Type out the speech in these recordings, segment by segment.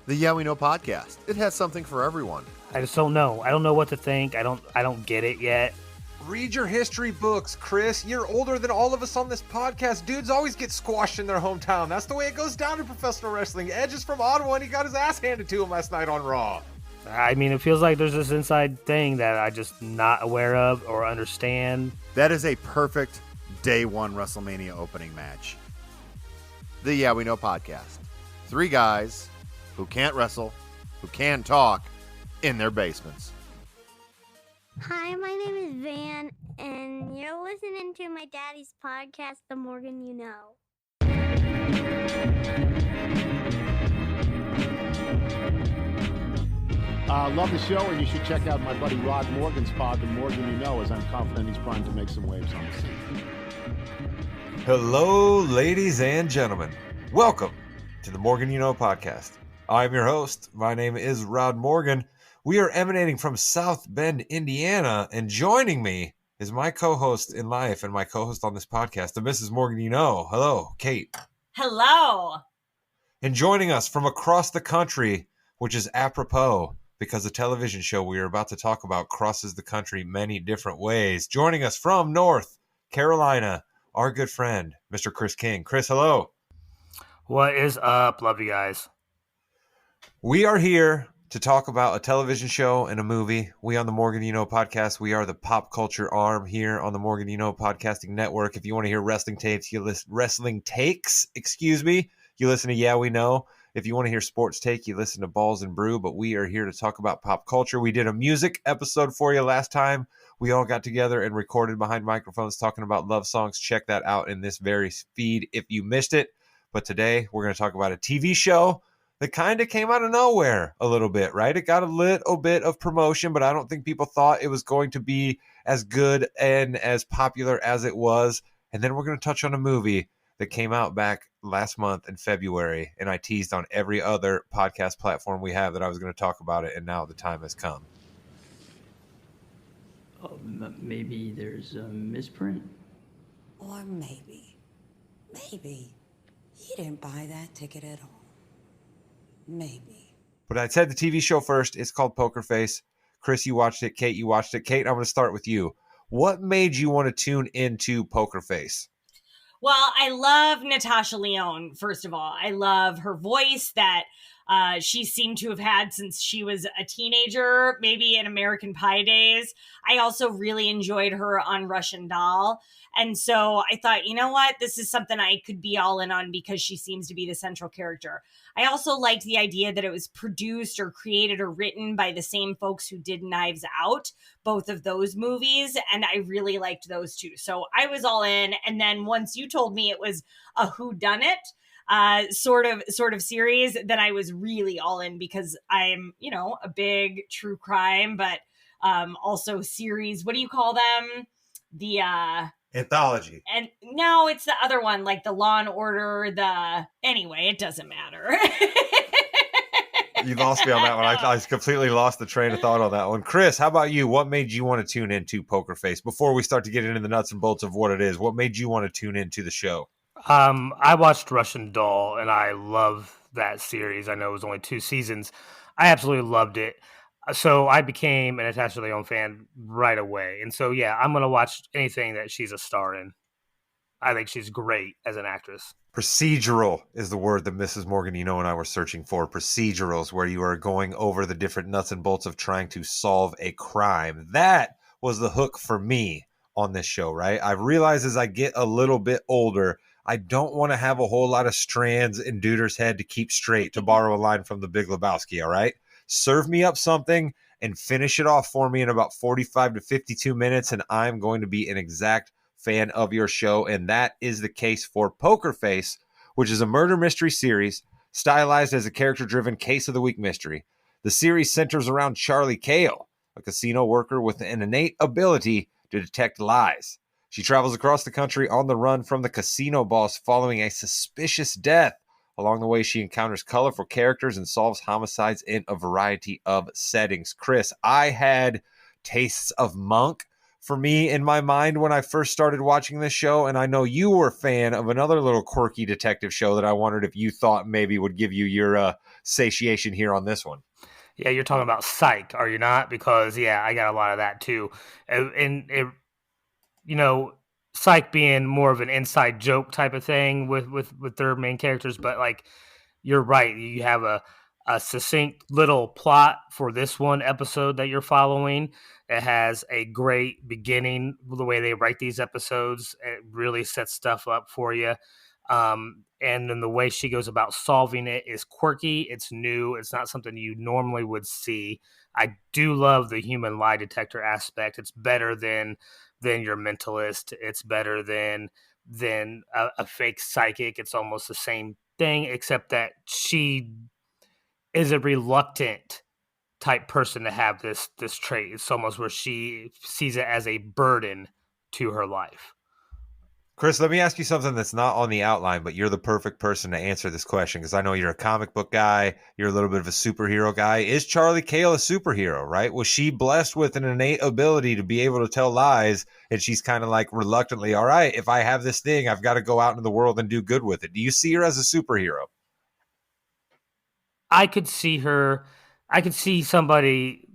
The Yeah We Know podcast. It has something for everyone. I just don't know. I don't know what to think. I don't get it yet. Read your history books, Chris. You're older than all of us on this podcast. Dudes always get squashed in their hometown. That's the way it goes down in professional wrestling. Edge is from Ottawa, and he got his ass handed to him last night on Raw. I mean, it feels like there's this inside thing that I just not aware of or understand. That is a perfect day one WrestleMania opening match. The Yeah We Know podcast. 3 guys who can't wrestle, who can talk, in their basements. Hi, my name is Van, and you're listening to my daddy's podcast, The Morgan You Know. Love the show, and you should check out my buddy Rod Morgan's pod, The Morgan You Know, as I'm confident he's primed to make some waves on the scene. Hello, ladies and gentlemen. Welcome to the Morgan You Know podcast. I'm your host. My name is Rod Morgan. We are emanating from South Bend, Indiana, and joining me is my co-host in life and my co-host on this podcast, the Mrs. Morgan You Know. Hello, Kate. Hello. And joining us from across the country, which is apropos because the television show we are about to talk about crosses the country many different ways. Joining us from North Carolina, our good friend, Mr. Chris King. Chris, hello. What is up? Love you guys. We are here to talk about a television show and a movie. We on the Morgan You Know podcast, we are the pop culture arm here on the Morgan You Know podcasting network. If you want to hear wrestling takes, you listen to Yeah We Know. If you want to hear sports take, you listen to Balls and Brew, but we are here to talk about pop culture. We did a music episode for you last time. We all got together and recorded behind microphones talking about love songs. Check that out in this very feed if you missed it. But today we're going to talk about a TV show that kind of came out of nowhere a little bit, right? It got a little bit of promotion, but I don't think people thought it was going to be as good and as popular as it was. And then we're going to touch on a movie that came out back last month in February, and I teased on every other podcast platform we have that I was going to talk about it, and now the time has come. Maybe there's a misprint? Or maybe he didn't buy that ticket at all. Maybe. But I said the TV show first. It's called Poker Face. Chris, you watched it. Kate, you watched it. Kate, I'm going to start with you. What made you want to tune into Poker Face? Well, I love Natasha Lyonne, first of all. I love her voice that she seemed to have had since she was a teenager, maybe in American Pie days. I also really enjoyed her on Russian Doll. And so I thought, you know what? This is something I could be all in on because she seems to be the central character. I also liked the idea that it was produced or created or written by the same folks who did Knives Out, both of those movies. And I really liked those two. So I was all in. And then once you told me it was a whodunit sort of series, then I was really all in because I'm, a big true crime, but also series. What do you call them? The Anthology. And no, it's the other one, like the Law and Order, anyway, it doesn't matter. You lost me on that one. I completely lost the train of thought on that one. Chris, how about you? What made you want to tune into Poker Face? Before we start to get into the nuts and bolts of what it is, what made you want to tune into the show? I watched Russian Doll, and I love that series. I know it was only 2 seasons. I absolutely loved it. So I became a Natasha Lyonne fan right away. And so, yeah, I'm going to watch anything that she's a star in. I think she's great as an actress. Procedural is the word that Mrs. Morgan, and I were searching for. Procedurals, where you are going over the different nuts and bolts of trying to solve a crime. That was the hook for me on this show, right? I've realized as I get a little bit older, I don't want to have a whole lot of strands in Duder's head to keep straight, to borrow a line from The Big Lebowski, all right? Serve me up something and finish it off for me in about 45 to 52 minutes, and I'm going to be an exact fan of your show, and that is the case for Poker Face, which is a murder mystery series stylized as a character-driven case of the week mystery. The series centers around Charlie Cale, a casino worker with an innate ability to detect lies. She travels across the country on the run from the casino boss following a suspicious death. Along the way, she encounters colorful characters and solves homicides in a variety of settings. Chris, I had tastes of Monk for me in my mind when I first started watching this show. And I know you were a fan of another little quirky detective show that I wondered if you thought maybe would give you your satiation here on this one. Yeah, you're talking about Psych, are you not? Because yeah, I got a lot of that too, and it, you know, Psych being more of an inside joke type of thing with their main characters, but like you're right, you have a succinct little plot for this one episode that you're following. It has a great beginning. The way they write these episodes, it really sets stuff up for you. And then the way she goes about solving it is quirky. It's new. It's not something you normally would see. I do love the human lie detector aspect. It's better than your mentalist. It's better than a fake psychic. It's almost the same thing, except that she is a reluctant type person to have this trait. It's almost where she sees it as a burden to her life. Chris, let me ask you something that's not on the outline, but you're the perfect person to answer this question because I know you're a comic book guy. You're a little bit of a superhero guy. Is Charlie Cale a superhero, right? Was she blessed with an innate ability to be able to tell lies? And she's kind of like reluctantly, all right, if I have this thing, I've got to go out into the world and do good with it. Do you see her as a superhero? I could see somebody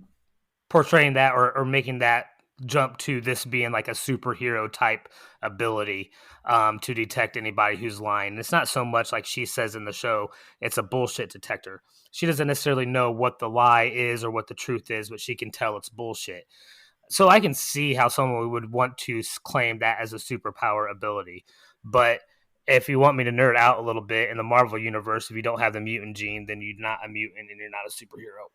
portraying that or making that jump to this being like a superhero type ability to detect anybody who's lying. It's not so much like she says in the show, it's a bullshit detector. She doesn't necessarily know what the lie is or what the truth is, but she can tell it's bullshit. So I can see how someone would want to claim that as a superpower ability. But if you want me to nerd out a little bit, in the Marvel universe, if you don't have the mutant gene, then you're not a mutant and you're not a superhero.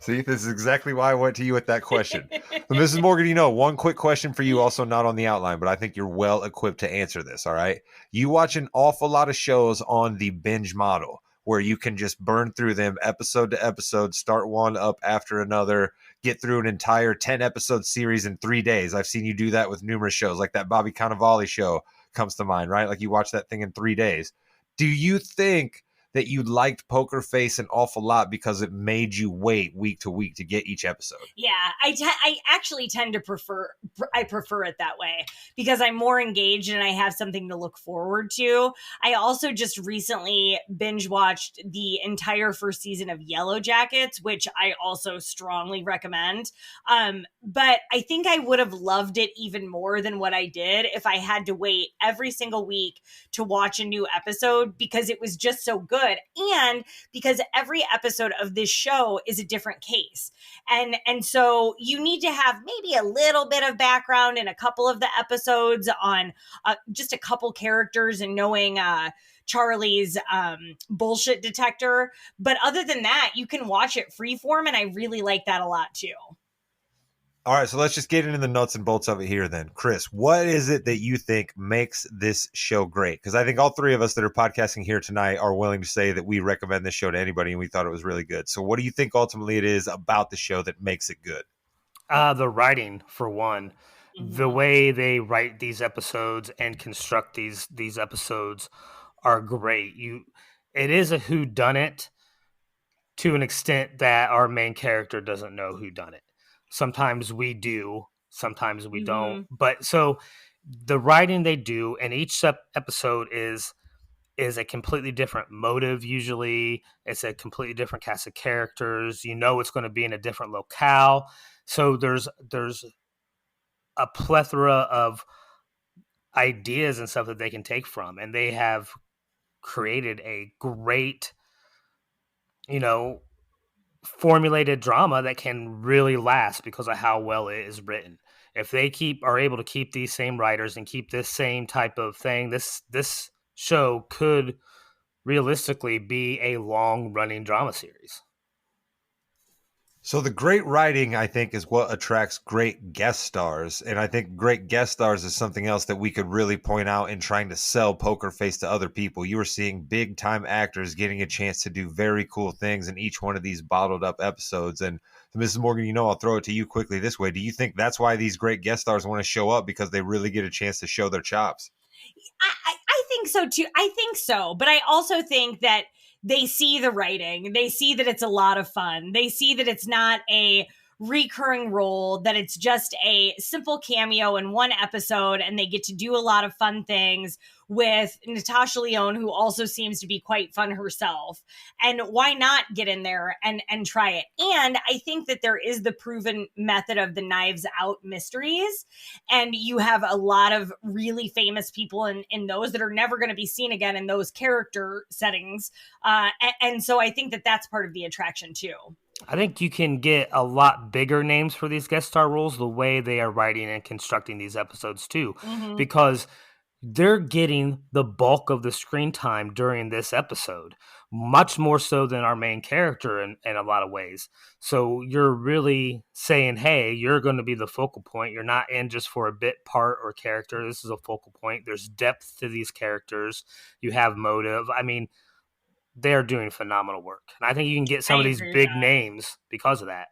See, this is exactly why I went to you with that question. So, Mrs. Morgan, one quick question for you, also not on the outline, but I think you're well equipped to answer this, all right? You watch an awful lot of shows on the binge model where you can just burn through them episode to episode, start one up after another, get through an entire 10-episode series in 3 days. I've seen you do that with numerous shows, like that Bobby Cannavale show comes to mind, right? Like you watch that thing in 3 days. Do you think that you liked Poker Face an awful lot because it made you wait week to week to get each episode? Yeah, I actually tend to prefer it that way because I'm more engaged and I have something to look forward to. I also just recently binge watched the entire first season of Yellow Jackets, which I also strongly recommend. But I think I would have loved it even more than what I did if I had to wait every single week to watch a new episode because it was just so good. And because every episode of this show is a different case. And so you need to have maybe a little bit of background in a couple of the episodes on just a couple characters and knowing Charlie's bullshit detector. But other than that, you can watch it freeform. And I really like that a lot too. All right, so let's just get into the nuts and bolts of it here then. Chris, what is it that you think makes this show great? Because I think all three of us that are podcasting here tonight are willing to say that we recommend this show to anybody and we thought it was really good. So what do you think ultimately it is about the show that makes it good? The writing, for one. Mm-hmm. The way they write these episodes and construct these episodes are great. It is a whodunit to an extent that our main character doesn't know whodunit. Sometimes we do, sometimes we don't. But so the writing they do, and each episode is a completely different motive. Usually, it's a completely different cast of characters. It's going to be in a different locale. So there's a plethora of ideas and stuff that they can take from, and they have created a great, formulated drama that can really last because of how well it is written. If they are able to keep these same writers and keep this same type of thing, this show could realistically be a long running drama series. So the great writing, I think, is what attracts great guest stars. And I think great guest stars is something else that we could really point out in trying to sell Poker Face to other people. You are seeing big time actors getting a chance to do very cool things in each one of these bottled up episodes. And Mrs. Morgan, I'll throw it to you quickly this way. Do you think that's why these great guest stars want to show up, because they really get a chance to show their chops? I think so too. I think so. But I also think that they see the writing. They see that it's a lot of fun. They see that it's not a recurring role, that it's just a simple cameo in one episode and they get to do a lot of fun things with Natasha Lyonne, who also seems to be quite fun herself. And why not get in there and try it? And I think that there is the proven method of the Knives Out mysteries. And you have a lot of really famous people in those that are never going to be seen again in those character settings. And so I think that that's part of the attraction too. I think you can get a lot bigger names for these guest star roles the way they are writing and constructing these episodes too, because they're getting the bulk of the screen time during this episode, much more so than our main character in a lot of ways. So you're really saying, hey, you're going to be the focal point. You're not in just for a bit part or character. This is a focal point. There's depth to these characters. You have motive. I mean, they're doing phenomenal work. And I think you can get some of these big names because of that.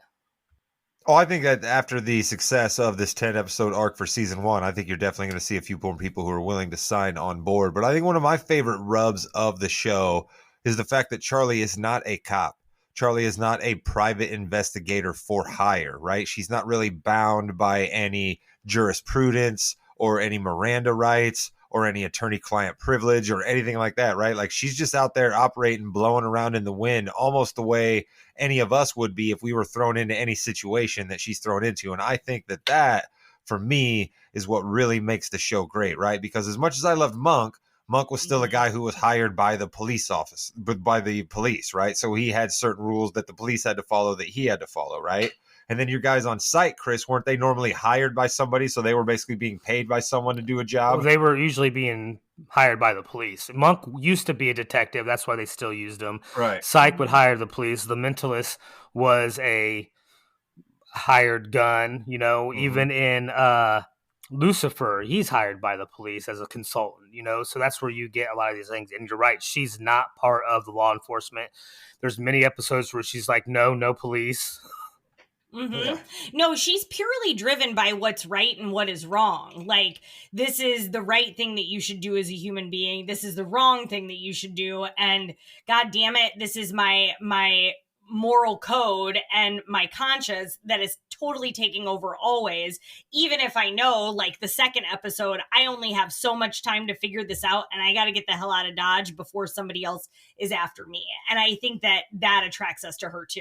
Oh, I think that after the success of this 10-episode arc for season 1, I think you're definitely going to see a few more people who are willing to sign on board. But I think one of my favorite rubs of the show is the fact that Charlie is not a cop. Charlie is not a private investigator for hire, right? She's not really bound by any jurisprudence or any Miranda rights or any attorney-client privilege or anything like that, right? Like, she's just out there operating, blowing around in the wind, almost the way any of us would be if we were thrown into any situation that she's thrown into. And I think that, for me, is what really makes the show great, right? Because as much as I loved Monk was still a guy who was hired by the police office, but by the police, right? So he had certain rules that the police had to follow that he had to follow, right? And then your guys on site, Chris, weren't they normally hired by somebody? So they were basically being paid by someone to do a job? Well, they were usually being hired by the police. Monk used to be a detective. That's why they still used him. Right. Psych would hire the police. The Mentalist was a hired gun. You know, even in Lucifer, he's hired by the police as a consultant, you know? So that's where you get a lot of these things. And you're right. She's not part of the law enforcement. There's many episodes where she's like, no police. Yeah. No, she's purely driven by what's right and what is wrong. Like, this is the right thing that you should do as a human being. This is the wrong thing that you should do. And God damn it, this is my moral code and my conscience that is totally taking over always. Even if I know, like, the second episode, I only have so much time to figure this out and I got to get the hell out of Dodge before somebody else is after me. And I think that attracts us to her too.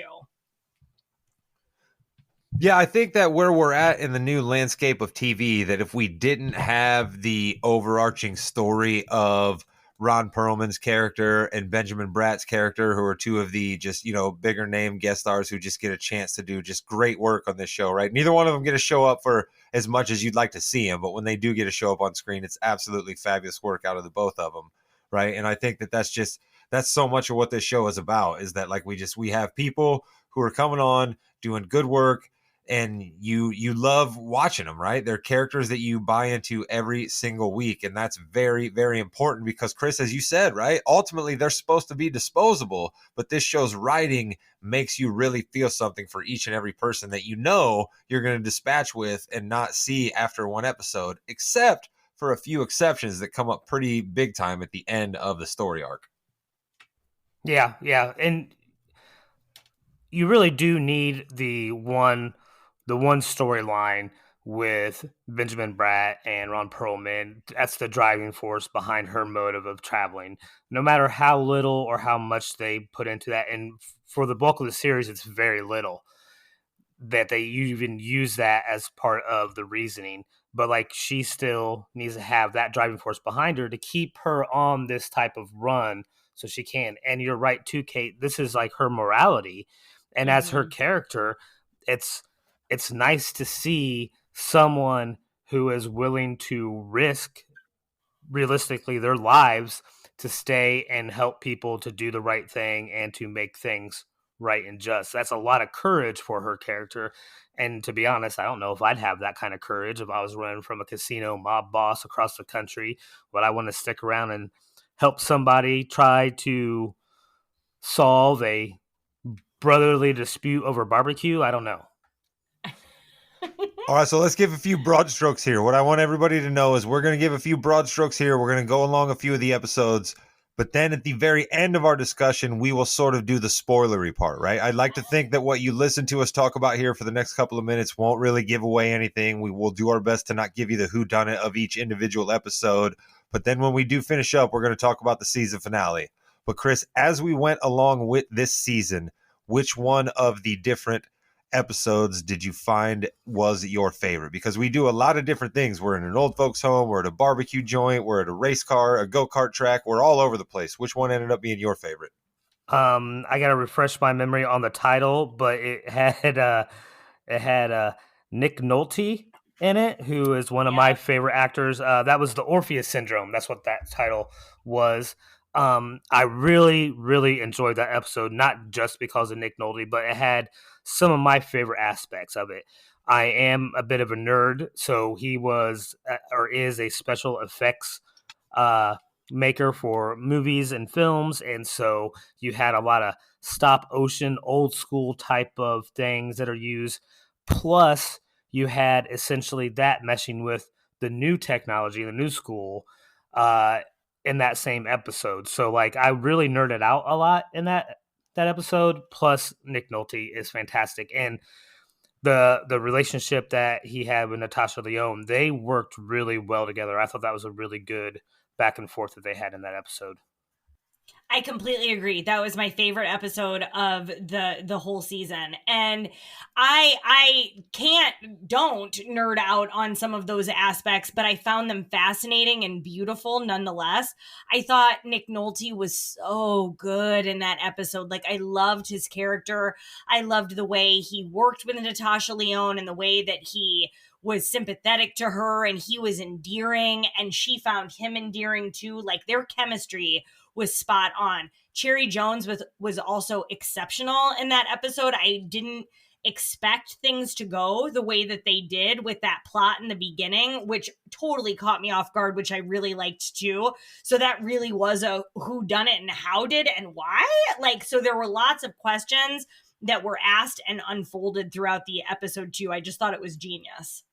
Yeah, I think that where we're at in the new landscape of TV, that if we didn't have the overarching story of Ron Perlman's character and Benjamin Bratt's character, who are two of the just, bigger name guest stars who just get a chance to do just great work on this show, right? Neither one of them get to show up for as much as you'd like to see them, but when they do get to show up on screen, it's absolutely fabulous work out of the both of them, right? And I think that's so much of what this show is about, is that, like, we have people who are coming on doing good work, and you love watching them, right? They're characters that you buy into every single week. And that's very, very important because, Chris, as you said, right, ultimately they're supposed to be disposable, but this show's writing makes you really feel something for each and every person that you're going to dispatch with and not see after one episode, except for a few exceptions that come up pretty big time at the end of the story arc. Yeah. And you really do need the one storyline with Benjamin Bratt and Ron Perlman. That's the driving force behind her motive of traveling, no matter how little or how much they put into that. And for the bulk of the series, it's very little that they even use that as part of the reasoning. But, like, she still needs to have that driving force behind her to keep her on this type of run so she can. And you're right too, Kate. This is like her morality. And as her character, it's nice to see someone who is willing to risk realistically their lives to stay and help people to do the right thing and to make things right and just. That's a lot of courage for her character. And to be honest, I don't know if I'd have that kind of courage if I was running from a casino mob boss across the country. But I want to stick around and help somebody try to solve a brotherly dispute over barbecue. I don't know. All right, so let's give a few broad strokes here. What I want everybody to know is we're going to give a few broad strokes here. We're going to go along a few of the episodes, But then at the very end of our discussion, we will sort of do the spoilery part, right? I'd like to think that what you listen to us talk about here for the next couple of minutes won't really give away anything. We will do our best to not give you the whodunit of each individual episode. But then when we do finish up, we're going to talk about the season finale. But Chris, as we went along with this season, which one of the different episodes did you find was your favorite? Because we do a lot of different things. We're in an old folks home, we're at a barbecue joint, we're at a race car, a go-kart track, we're all over the place. Which one ended up being your favorite? I gotta refresh my memory on the title, but it had Nick Nolte in it, who is one of my favorite actors. That was the Orpheus Syndrome. That's what that title was. I really, really enjoyed that episode, not just because of Nick Nolte, but it had some of my favorite aspects of it. I am a bit of a nerd, so he was or is a special effects maker for movies and films, and so you had a lot of stop motion, old school type of things that are used. Plus, you had essentially that meshing with the new technology, the new school, in that same episode. So, like, I really nerded out a lot in that episode. Plus, Nick Nolte is fantastic, and the relationship that he had with Natasha Lyonne, they worked really well together. I thought that was a really good back and forth that they had in that episode. I completely agree. That was my favorite episode of the whole season. And I don't nerd out on some of those aspects, but I found them fascinating and beautiful nonetheless. I thought Nick Nolte was so good in that episode. Like, I loved his character. I loved the way he worked with Natasha Lyonne and the way that he was sympathetic to her and he was endearing and she found him endearing too. Like, their chemistry was spot on. Cherry Jones was also exceptional in that episode. I didn't expect things to go the way that they did with that plot in the beginning, which totally caught me off guard, which I really liked too. So that really was a who done it and how did and why. Like, so there were lots of questions that were asked and unfolded throughout the episode too. I just thought it was genius.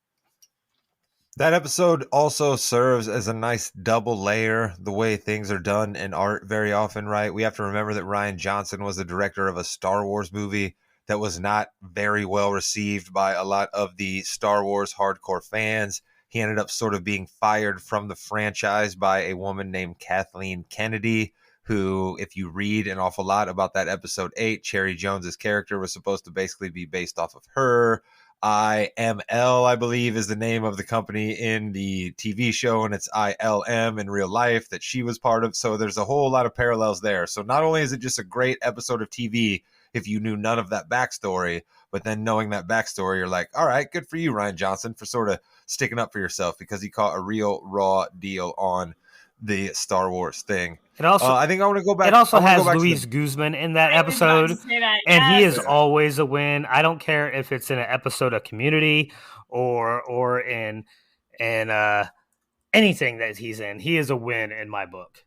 That episode also serves as a nice double layer, the way things are done in art very often, right? We have to remember that Rian Johnson was the director of a Star Wars movie that was not very well received by a lot of the Star Wars hardcore fans. He ended up sort of being fired from the franchise by a woman named Kathleen Kennedy, who, if you read an awful lot about that episode 8, Cherry Jones's character was supposed to basically be based off of her. IML, I believe, is the name of the company in the TV show, and it's ILM in real life that she was part of. So there's a whole lot of parallels there. So not only is it just a great episode of TV if you knew none of that backstory, but then knowing that backstory, you're like, all right, good for you, Rian Johnson, for sort of sticking up for yourself, because he caught a real raw deal on the Star Wars thing. It also, I think I want to go back. It also has go Luis Guzman in that episode, and he is always a win. I don't care if it's in an episode of Community or in anything that he's in. He is a win in my book.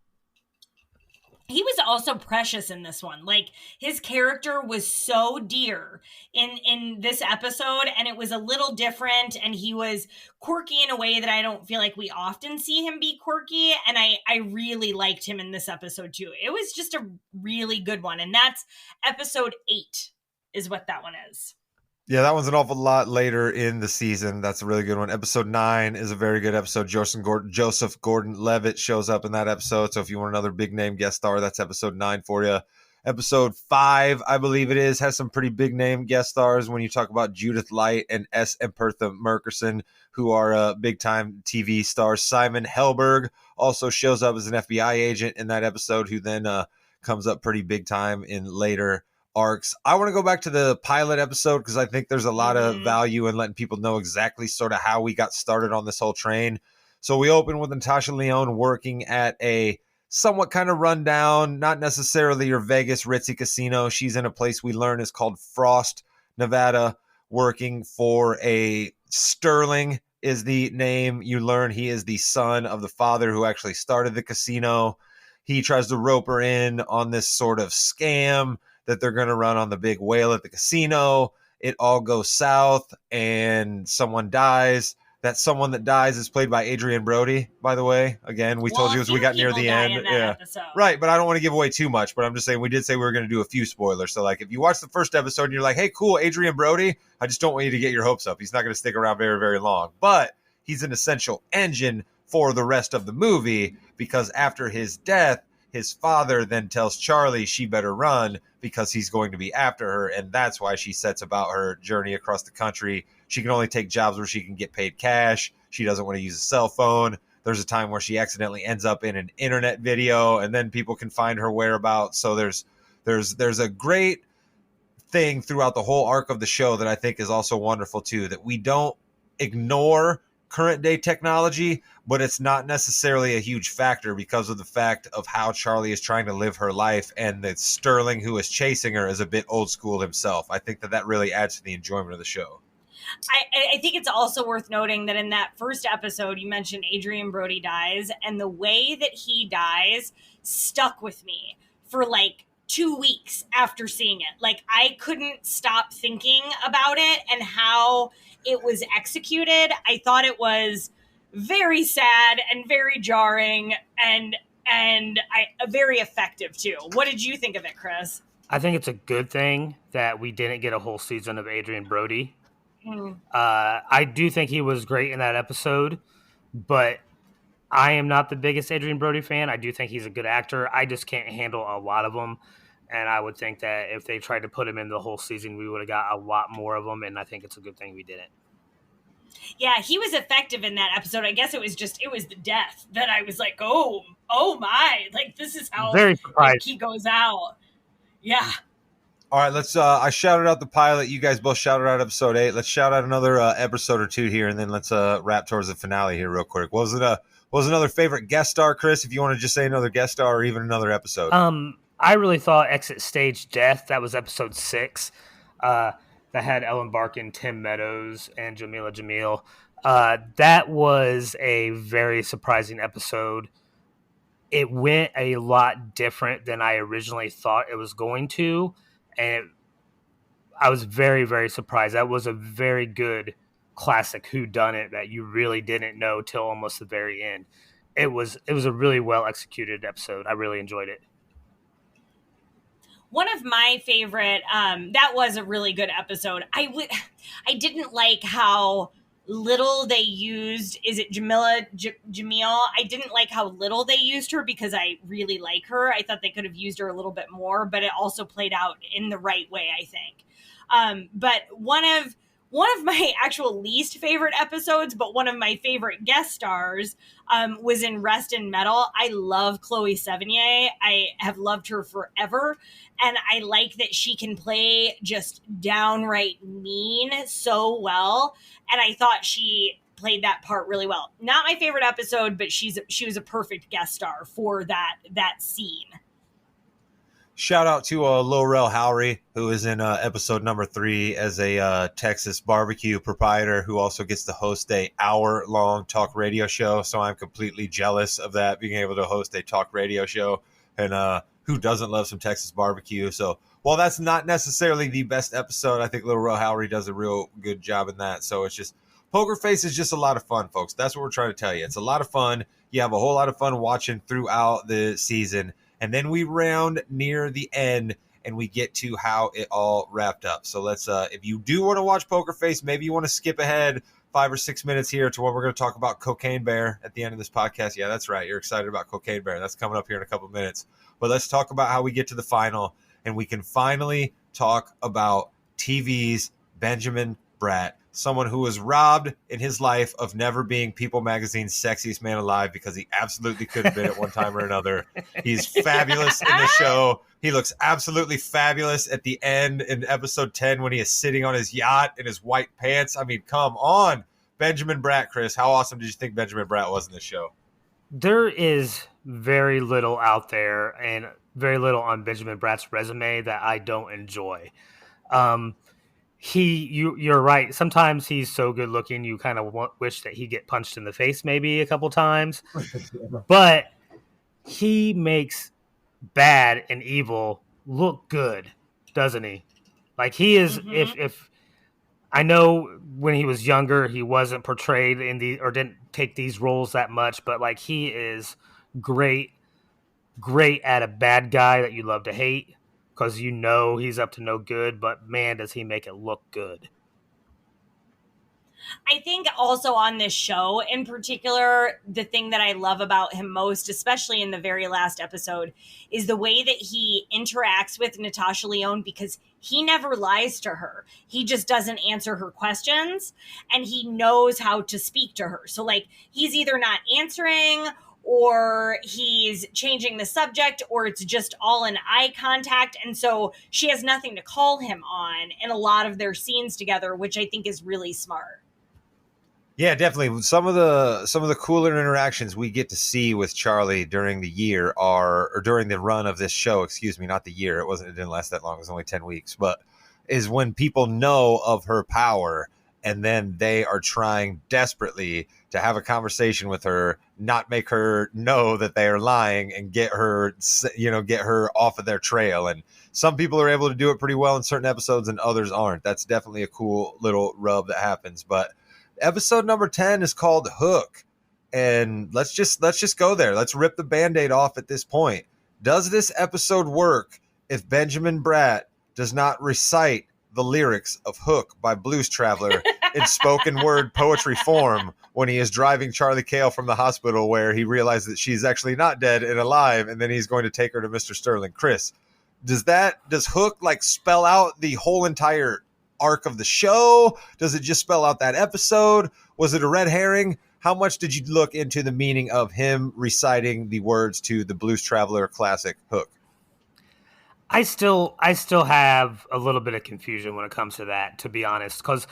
He was also precious in this one. Like, his character was so dear in this episode, and it was a little different, and he was quirky in a way that I don't feel like we often see him be quirky, and I really liked him in this episode too. It was just a really good one, and that's episode 8 is what that one is. Yeah, that one's an awful lot later in the season. That's a really good one. Episode 9 is a very good episode. Joseph Gordon-Levitt shows up in that episode. So if you want another big name guest star, that's episode 9 for you. Episode 5, I believe it is, has some pretty big name guest stars when you talk about Judith Light and S. Bertha Merkerson, who are big time TV stars. Simon Helberg also shows up as an FBI agent in that episode, who then comes up pretty big time in later arcs. I want to go back to the pilot episode because I think there's a lot of value in letting people know exactly sort of how we got started on this whole train. So we open with Natasha Lyonne working at a somewhat kind of rundown, not necessarily your Vegas ritzy casino. She's in a place we learn is called Frost, Nevada, working for a Sterling is the name. You learn he is the son of the father who actually started the casino. He tries to rope her in on this sort of scam that they're going to run on the big whale at the casino. It all goes south and someone dies. that someone that dies is played by Adrian Brody, by the way. Again, we told you as we got near the end. Episode. Right, but I don't want to give away too much, but I'm just saying we did say we were going to do a few spoilers. So, like, if you watch the first episode and you're like, hey, cool, Adrian Brody, I just don't want you to get your hopes up. He's not going to stick around very, very long. But he's an essential engine for the rest of the movie because after his death, his father then tells Charlie she better run because he's going to be after her. And that's why she sets about her journey across the country. She can only take jobs where she can get paid cash. She doesn't want to use a cell phone. There's a time where she accidentally ends up in an internet video and then people can find her whereabouts. So there's a great thing throughout the whole arc of the show that I think is also wonderful too, that we don't ignore current day technology, but it's not necessarily a huge factor because of the fact of how Charlie is trying to live her life, and that Sterling, who is chasing her, is a bit old school himself. I think that really adds to the enjoyment of the show. I think it's also worth noting that in that first episode, you mentioned Adrian Brody dies, and the way that he dies stuck with me for like 2 weeks after seeing it. Like, I couldn't stop thinking about it and how it was executed. I thought it was very sad and very jarring and very effective too. What did you think of it, Chris? I think it's a good thing that we didn't get a whole season of Adrian Brody. I do think he was great in that episode, but I am not the biggest Adrian Brody fan. I do think he's a good actor. I just can't handle a lot of them. And I would think that if they tried to put him in the whole season, we would have got a lot more of them. And I think it's a good thing we didn't. Yeah, he was effective in that episode. I guess it was the death that I was like, oh my, like this is how Very surprised. Like, he goes out. Yeah. All right, let's. I shouted out the pilot. You guys both shouted out episode 8. Let's shout out another episode or two here, and then let's wrap towards the finale here real quick. What was another favorite guest star, Chris? If you want to just say another guest star or even another episode. I really thought Exit Stage Death. That was episode 6. That had Ellen Barkin, Tim Meadows, and Jamila Jamil. That was a very surprising episode. It went a lot different than I originally thought it was going to. And I was very, very surprised. That was a very good classic whodunit that you really didn't know till almost the very end. It was a really well executed episode. I really enjoyed it. One of my favorite, that was a really good episode. I didn't like how little they used, is it Jamila Jamil? I didn't like how little they used her because I really like her. I thought they could have used her a little bit more, but it also played out in the right way, I think. But one of my actual least favorite episodes, but one of my favorite guest stars, was in Rest in Metal. I love Chloe Sevigny. I have loved her forever. And I like that she can play just downright mean so well. And I thought she played that part really well. Not my favorite episode, but she was a perfect guest star for that scene. Shout out to Laurel Howery, who is in episode number 3 as a Texas barbecue proprietor who also gets to host a hour-long talk radio show. So I'm completely jealous of that, being able to host a talk radio show. And who doesn't love some Texas barbecue? So while that's not necessarily the best episode, I think Laurel Howery does a real good job in that. So it's just, Poker Face is just a lot of fun, folks. That's what we're trying to tell you. It's a lot of fun. You have a whole lot of fun watching throughout the season. And then we round near the end and we get to how it all wrapped up. So let's, if you do want to watch Poker Face, maybe you want to skip ahead 5 or 6 minutes here to when we're going to talk about Cocaine Bear at the end of this podcast. Yeah, that's right. You're excited about Cocaine Bear. That's coming up here in a couple of minutes. But let's talk about how we get to the final and we can finally talk about TV's Benjamin Bratt, someone who was robbed in his life of never being People Magazine's sexiest man alive because he absolutely could have been at one time or another. He's fabulous in the show. He looks absolutely fabulous at the end in episode 10 when he is sitting on his yacht in his white pants. I mean, come on. Benjamin Bratt, Chris. How awesome did you think Benjamin Bratt was in this show? There is very little out there and very little on Benjamin Bratt's resume that I don't enjoy. You're right. Sometimes he's so good looking, you kind of wish that he get punched in the face maybe a couple times. But he makes bad and evil look good, doesn't he? Like he is. If I know when he was younger, he wasn't portrayed or didn't take these roles that much, but like he is great at a bad guy that you love to hate because you know he's up to no good, but man, does he make it look good. I think also on this show in particular, the thing that I love about him most, especially in the very last episode, is the way that he interacts with Natasha Lyonne, because he never lies to her. He just doesn't answer her questions, and he knows how to speak to her. So like he's either not answering, or he's changing the subject, or it's just all in eye contact. And so she has nothing to call him on in a lot of their scenes together, which I think is really smart. Yeah, definitely. Some of the cooler interactions we get to see with Charlie during the year or during the run of this show, excuse me, not the year. It didn't last that long. It was only 10 weeks, but is when people know of her power and then they are trying desperately to have a conversation with her, not make her know that they are lying and get her off of their trail. And some people are able to do it pretty well in certain episodes and others aren't. That's definitely a cool little rub that happens. But episode number 10 is called Hook, and let's just go there. Let's rip the Band-Aid off at this point. Does this episode work if Benjamin Bratt does not recite the lyrics of Hook by Blues Traveler in spoken word poetry form when he is driving Charlie Cale from the hospital, where he realizes that she's actually not dead and alive, and then he's going to take her to Mr. Sterling? Chris, does Hook like spell out the whole entire arc of the show? Does it just spell out that episode? Was it a red herring? How much did you look into the meaning of him reciting the words to the Blues Traveler classic Hook? I still have a little bit of confusion when it comes to that, to be honest, because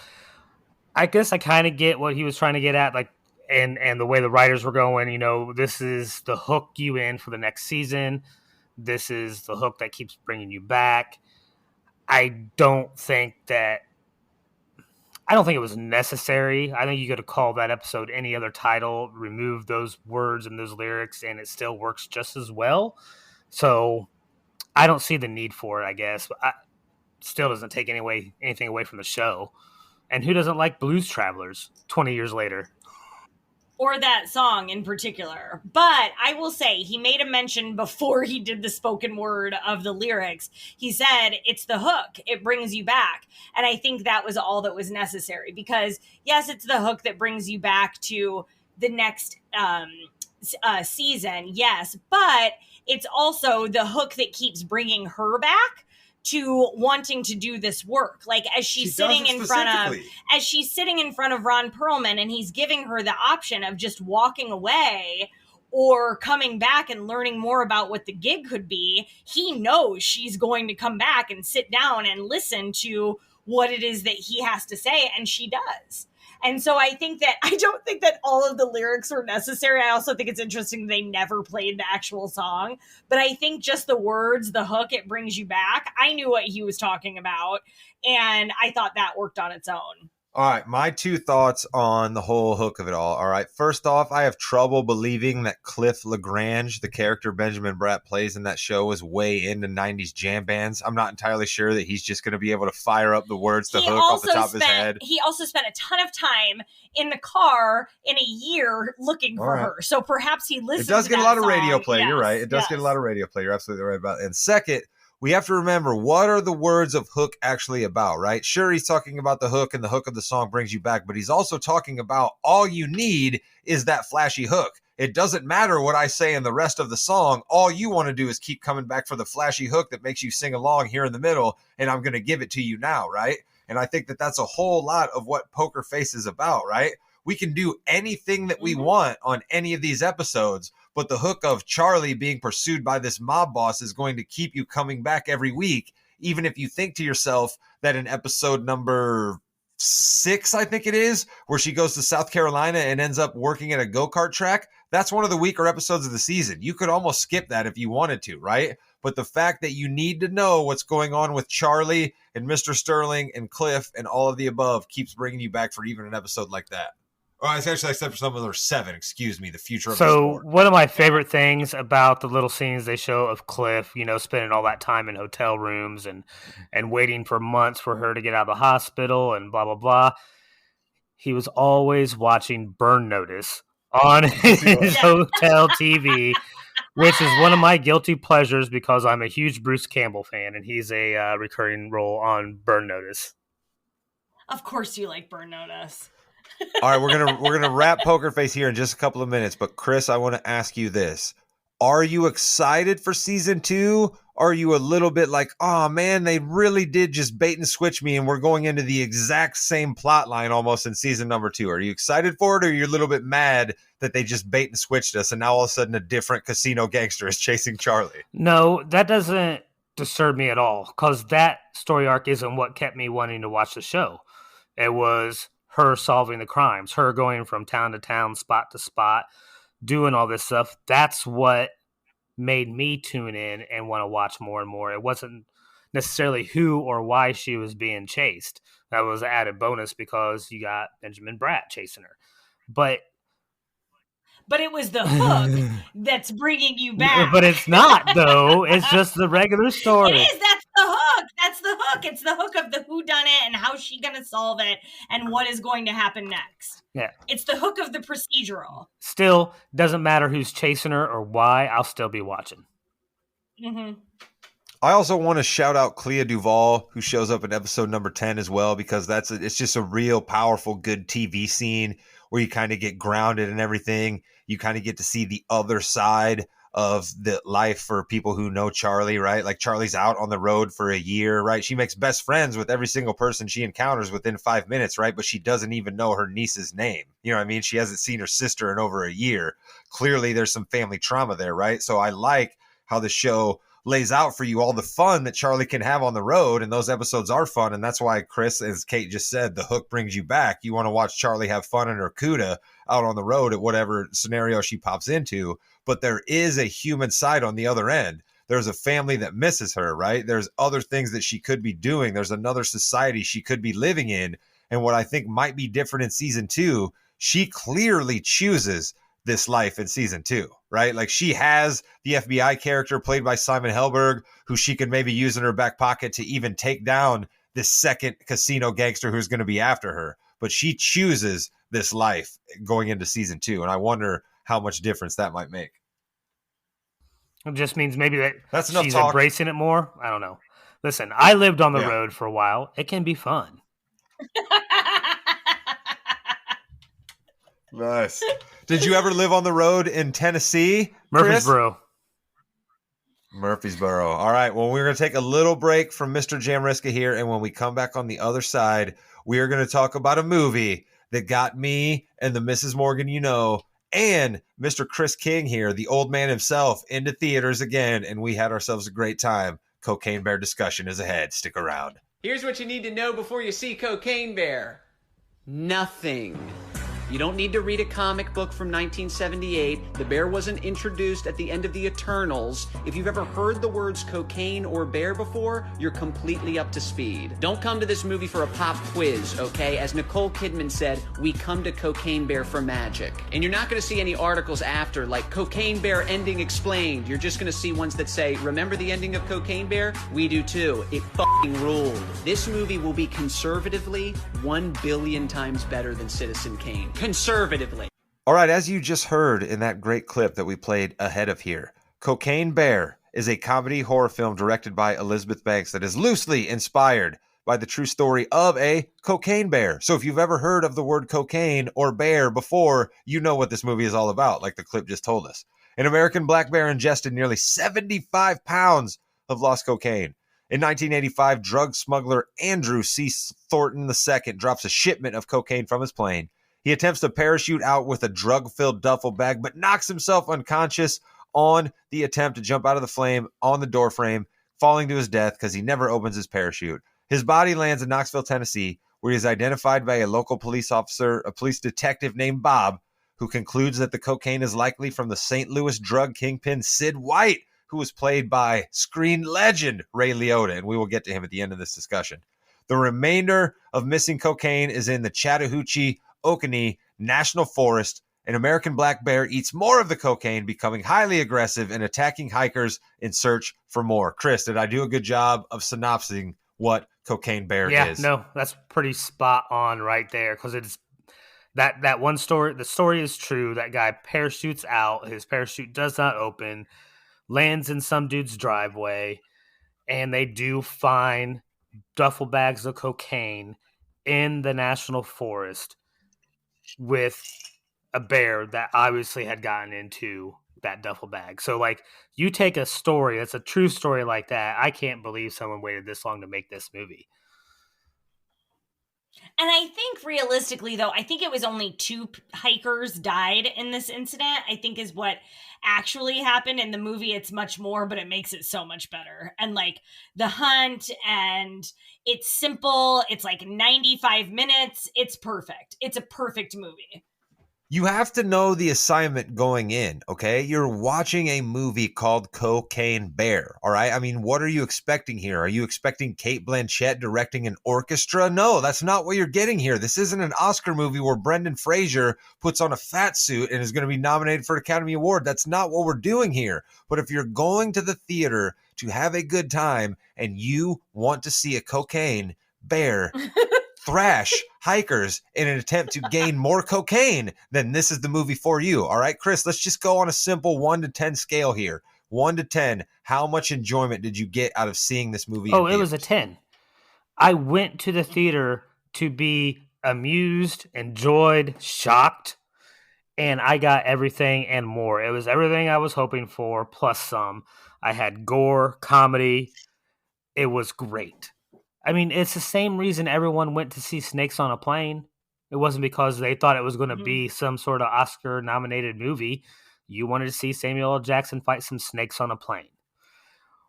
I guess I kind of get what he was trying to get at, like, and the way the writers were going. You know, this is the hook you in for the next season. This is the hook that keeps bringing you back. I don't think it was necessary. I think you could have called that episode any other title, remove those words and those lyrics, and it still works just as well. So I don't see the need for it, I guess. But still doesn't take anything away from the show. And who doesn't like Blues Travelers 20 years later? Or that song in particular. But I will say, he made a mention before he did the spoken word of the lyrics. He said, it's the hook. It brings you back. And I think that was all that was necessary, because yes, it's the hook that brings you back to the next season. Yes. But it's also the hook that keeps bringing her back to wanting to do this work. Like as she's sitting in front of Ron Perlman, and he's giving her the option of just walking away or coming back and learning more about what the gig could be. He knows she's going to come back and sit down and listen to what it is that he has to say, and she does. And so I don't think that all of the lyrics were necessary. I also think it's interesting they never played the actual song. But I think just the words, the hook, it brings you back. I knew what he was talking about, and I thought that worked on its own. All right, my two thoughts on the whole hook of it all. All right, first off, I have trouble believing that Cliff LaGrange, the character Benjamin Bratt plays in that show, is way into 90s jam bands. I'm not entirely sure that he's just going to be able to fire up the words to Hook off the top of his head. He also spent a ton of time in the car in a year looking for her. So perhaps he listened to that. It does get a lot of radio play. Yes, you're right. It does get a lot of radio play. You're absolutely right about it. And second, we have to remember, what are the words of Hook actually about, right? Sure, he's talking about the hook, and the hook of the song brings you back, but he's also talking about all you need is that flashy hook. It doesn't matter what I say in the rest of the song. All you want to do is keep coming back for the flashy hook that makes you sing along here in the middle, and I'm going to give it to you now, right? And I think that that's a whole lot of what Poker Face is about, right? We can do anything that we want on any of these episodes, but the hook of Charlie being pursued by this mob boss is going to keep you coming back every week, even if you think to yourself that in episode number 6, I think it is, where she goes to South Carolina and ends up working at a go-kart track, that's one of the weaker episodes of the season. You could almost skip that if you wanted to, right? But the fact that you need to know what's going on with Charlie and Mr. Sterling and Cliff and all of the above keeps bringing you back for even an episode like that. Oh, it's actually except for some of them are 7. Excuse me. The future of the So sport. one of my favorite things about the little scenes they show of Cliff, spending all that time in hotel rooms and waiting for months for her to get out of the hospital and blah blah blah. He was always watching Burn Notice on his hotel TV, which is one of my guilty pleasures because I'm a huge Bruce Campbell fan, and he's a recurring role on Burn Notice. Of course, you like Burn Notice. All right, we're gonna wrap Poker Face here in just a couple of minutes. But Chris, I want to ask you this: are you excited for season 2? Or are you a little bit like, oh man, they really did just bait and switch me, and we're going into the exact same plot line almost in season number 2? Are you excited for it, or are you a little bit mad that they just bait and switched us, and now all of a sudden a different casino gangster is chasing Charlie? No, that doesn't disturb me at all, because that story arc isn't what kept me wanting to watch the show. It was her solving the crimes, her going from town to town, spot to spot, doing all this stuff. That's what made me tune in and want to watch more and more. It wasn't necessarily who or why she was being chased. That was an added bonus because you got Benjamin Bratt chasing her. But it was the hook that's bringing you back. But it's not, though. It's just the regular story. It is. That's the hook. That's the hook. It's the hook of the whodunit and how she going to solve it and what is going to happen next. Yeah. It's the hook of the procedural. Still, doesn't matter who's chasing her or why. I'll still be watching. Mm-hmm. I also want to shout out Clea Duvall, who shows up in episode number 10 as well, because it's just a real powerful, good TV scene where you kind of get grounded and everything. You kind of get to see the other side of the life for people who know Charlie, right? Like Charlie's out on the road for a year, right? She makes best friends with every single person she encounters within 5 minutes, right? But she doesn't even know her niece's name. You know what I mean? She hasn't seen her sister in over a year. Clearly there's some family trauma there, right? So I like how the show lays out for you all the fun that Charlie can have on the road, and those episodes are fun, and that's why, Chris, as Kate just said, the hook brings you back. You want to watch Charlie have fun in her CUDA out on the road at whatever scenario she pops into, but there is a human side on the other end. There's a family that misses her, right? There's other things that she could be doing. There's another society she could be living in, and what I think might be different in season 2, she clearly chooses this life in season 2, right? Like she has the FBI character played by Simon Helberg, who she could maybe use in her back pocket to even take down this second casino gangster who's going to be after her. But she chooses this life going into season 2. And I wonder how much difference that might make. It just means maybe that's enough she's talk. Embracing it more. I don't know. Listen, I lived on the road for a while. It can be fun. Nice. Did you ever live on the road in Tennessee, Murfreesboro? Murfreesboro. All right. Well, we're going to take a little break from Mr. Jamriska here. And when we come back on the other side, we are going to talk about a movie that got me and the Mrs. Morgan, and Mr. Chris King here, the old man himself, into theaters again. And we had ourselves a great time. Cocaine Bear discussion is ahead. Stick around. Here's what you need to know before you see Cocaine Bear. Nothing. You don't need to read a comic book from 1978. The bear wasn't introduced at the end of the Eternals. If you've ever heard the words cocaine or bear before, you're completely up to speed. Don't come to this movie for a pop quiz, okay? As Nicole Kidman said, we come to Cocaine Bear for magic. And you're not going to see any articles after, like Cocaine Bear ending explained. You're just going to see ones that say, remember the ending of Cocaine Bear? We do too. It f***ing ruled. This movie will be conservatively 1 billion times better than Citizen Kane. Conservatively. All right, as you just heard in that great clip that we played ahead of here, Cocaine Bear is a comedy horror film directed by Elizabeth Banks that is loosely inspired by the true story of a cocaine bear. So if you've ever heard of the word cocaine or bear before, you know what this movie is all about, like the clip just told us. An American black bear ingested nearly 75 pounds of lost cocaine. In 1985, drug smuggler Andrew C. Thornton II drops a shipment of cocaine from his plane. He attempts to parachute out with a drug-filled duffel bag, but knocks himself unconscious on the attempt to jump out of the flame on the doorframe, falling to his death because he never opens his parachute. His body lands in Knoxville, Tennessee, where he is identified by a local police officer, a police detective named Bob, who concludes that the cocaine is likely from the St. Louis drug kingpin Sid White, who was played by screen legend Ray Liotta, and we will get to him at the end of this discussion. The remainder of Missing Cocaine is in the Chattahoochee, Oconee, national forest. An American black bear eats more of the cocaine, becoming highly aggressive and attacking hikers in search for more. Chris, did I do a good job of synopsing what Cocaine Bear is? No, that's pretty spot on right there, because it's that one story. The story is true. That guy parachutes out. His parachute does not open, lands in some dude's driveway, and they do find duffel bags of cocaine in the national forest with a bear that obviously had gotten into that duffel bag. So, like, you take a story that's a true story like that. I can't believe someone waited this long to make this movie. And I think realistically, though, I think it was only 2 hikers died in this incident, I think is what actually happened. In the movie, it's much more, but it makes it so much better. And like the hunt, and it's simple. It's like 95 minutes. It's perfect. It's a perfect movie. You have to know the assignment going in, okay? You're watching a movie called Cocaine Bear, all right? I mean, what are you expecting here? Are you expecting Cate Blanchett directing an orchestra? No, that's not what you're getting here. This isn't an Oscar movie where Brendan Fraser puts on a fat suit and is going to be nominated for an Academy Award. That's not what we're doing here. But if you're going to the theater to have a good time and you want to see a cocaine bear thrash hikers in an attempt to gain more cocaine, then this is the movie for you. All right, Chris, let's just go on a simple 1 to 10 scale here. 1 to 10, how much enjoyment did you get out of seeing this movie? Oh, it was a 10. I went to the theater to be amused, enjoyed, shocked, and I got everything and more. It was everything I was hoping for, plus some. I had gore, comedy. It was great. I mean, it's the same reason everyone went to see Snakes on a Plane. It wasn't because they thought it was going to be some sort of Oscar-nominated movie. You wanted to see Samuel L. Jackson fight some snakes on a plane.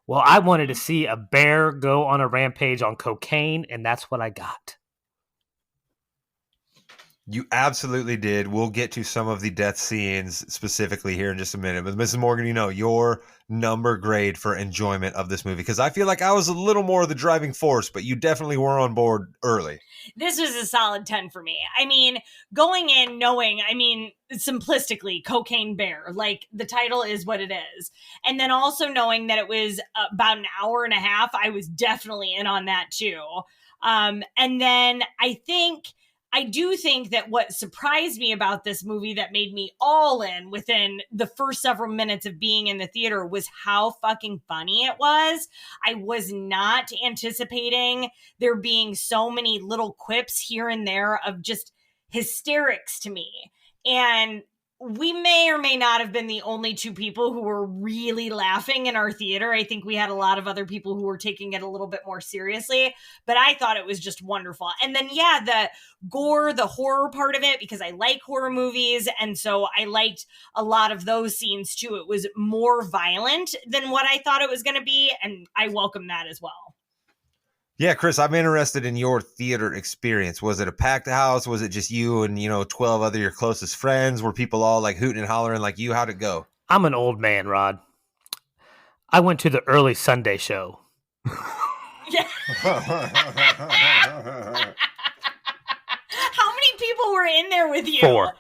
Well, I wanted to see a bear go on a rampage on cocaine, and that's what I got. You absolutely did. We'll get to some of the death scenes specifically here in just a minute. But Mrs. Morgan, your number grade for enjoyment of this movie, because I feel like I was a little more of the driving force, but you definitely were on board early. This was a solid 10 for me. I mean, going in knowing, simplistically, Cocaine Bear, like the title is what it is. And then also knowing that it was about an hour and a half, I was definitely in on that too. And then I do think that what surprised me about this movie that made me all in within the first several minutes of being in the theater was how fucking funny it was. I was not anticipating there being so many little quips here and there of just hysterics to me. And we may or may not have been the only 2 people who were really laughing in our theater. I think we had a lot of other people who were taking it a little bit more seriously, but I thought it was just wonderful. And then, the gore, the horror part of it, because I like horror movies. And so I liked a lot of those scenes too. It was more violent than what I thought it was going to be. And I welcome that as well. Yeah, Chris, I'm interested in your theater experience. Was it a packed house? Was it just you and, 12 other your closest friends? Were people all like hooting and hollering like you? How'd it go? I'm an old man, Rod. I went to the early Sunday show. Yeah. How many people were in there with you? 4.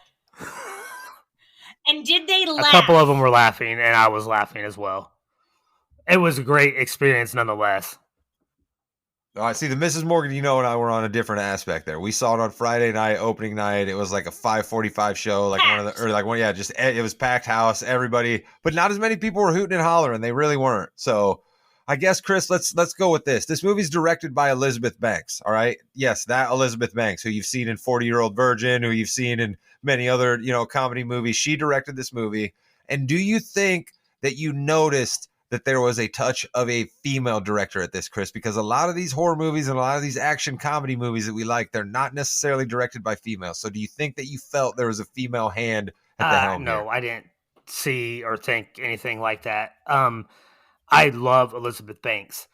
And did they laugh? A couple of them were laughing, and I was laughing as well. It was a great experience nonetheless. All right, see, the Mrs. Morgan, and I were on a different aspect there. We saw it on Friday night, opening night. It was like a 5:45 show, like it was packed house, everybody, but not as many people were hooting and hollering. They really weren't. So I guess, Chris, let's go with this. This movie's directed by Elizabeth Banks, all right? Yes, that Elizabeth Banks, who you've seen in 40-Year-Old Virgin, who you've seen in many other, comedy movies. She directed this movie. And do you think that you noticed that there was a touch of a female director at this, Chris? Because a lot of these horror movies and a lot of these action comedy movies that we like, they're not necessarily directed by females. So do you think that you felt there was a female hand at the helm? No, I didn't see or think anything like that. I love Elizabeth Banks.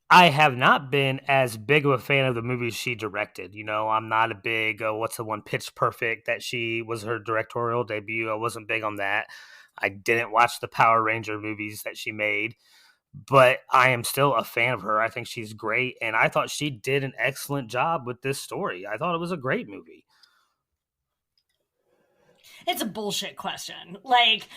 I have not been as big of a fan of the movies she directed. I'm not a big, what's the one, Pitch Perfect, that she was her directorial debut. I wasn't big on that. I didn't watch the Power Ranger movies that she made, but I am still a fan of her. I think she's great, and I thought she did an excellent job with this story. I thought it was a great movie. It's a bullshit question. Like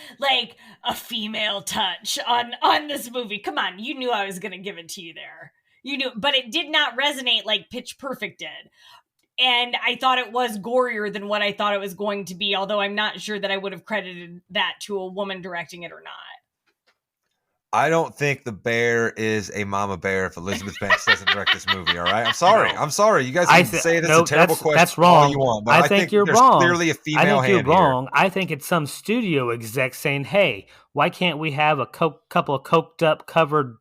a female touch on this movie. Come on, you knew I was going to give it to you there. You knew, but it did not resonate like Pitch Perfect did. And I thought it was gorier than what I thought it was going to be, although I'm not sure that I would have credited that to a woman directing it or not. I don't think the bear is a mama bear if Elizabeth Banks doesn't direct this movie. All right, I'm sorry. No. I'm sorry. You guys can say that's a terrible question. That's wrong. All you want, but I think you're there's wrong. clearly a female I think hand you're wrong. here. I think it's some studio exec saying, "Hey, why can't we have a couple of coked up, covered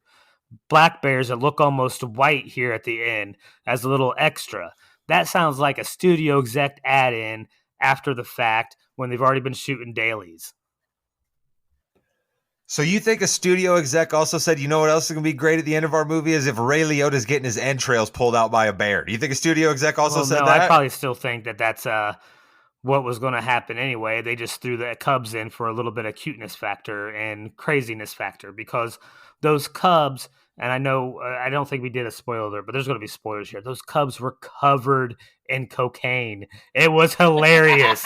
black bears that look almost white here at the end as a little extra?" That sounds like a studio exec add-in after the fact when they've already been shooting dailies. So you think a studio exec also said, you know what else is going to be great at the end of our movie is if Ray Liotta's getting his entrails pulled out by a bear. Do you think a studio exec also said that? I probably still think that that's what was going to happen anyway. They just threw the cubs in for a little bit of cuteness factor and craziness factor because those cubs, and I know I don't think we did a spoiler, but there's going to be spoilers here. Those cubs were covered in cocaine. It was hilarious.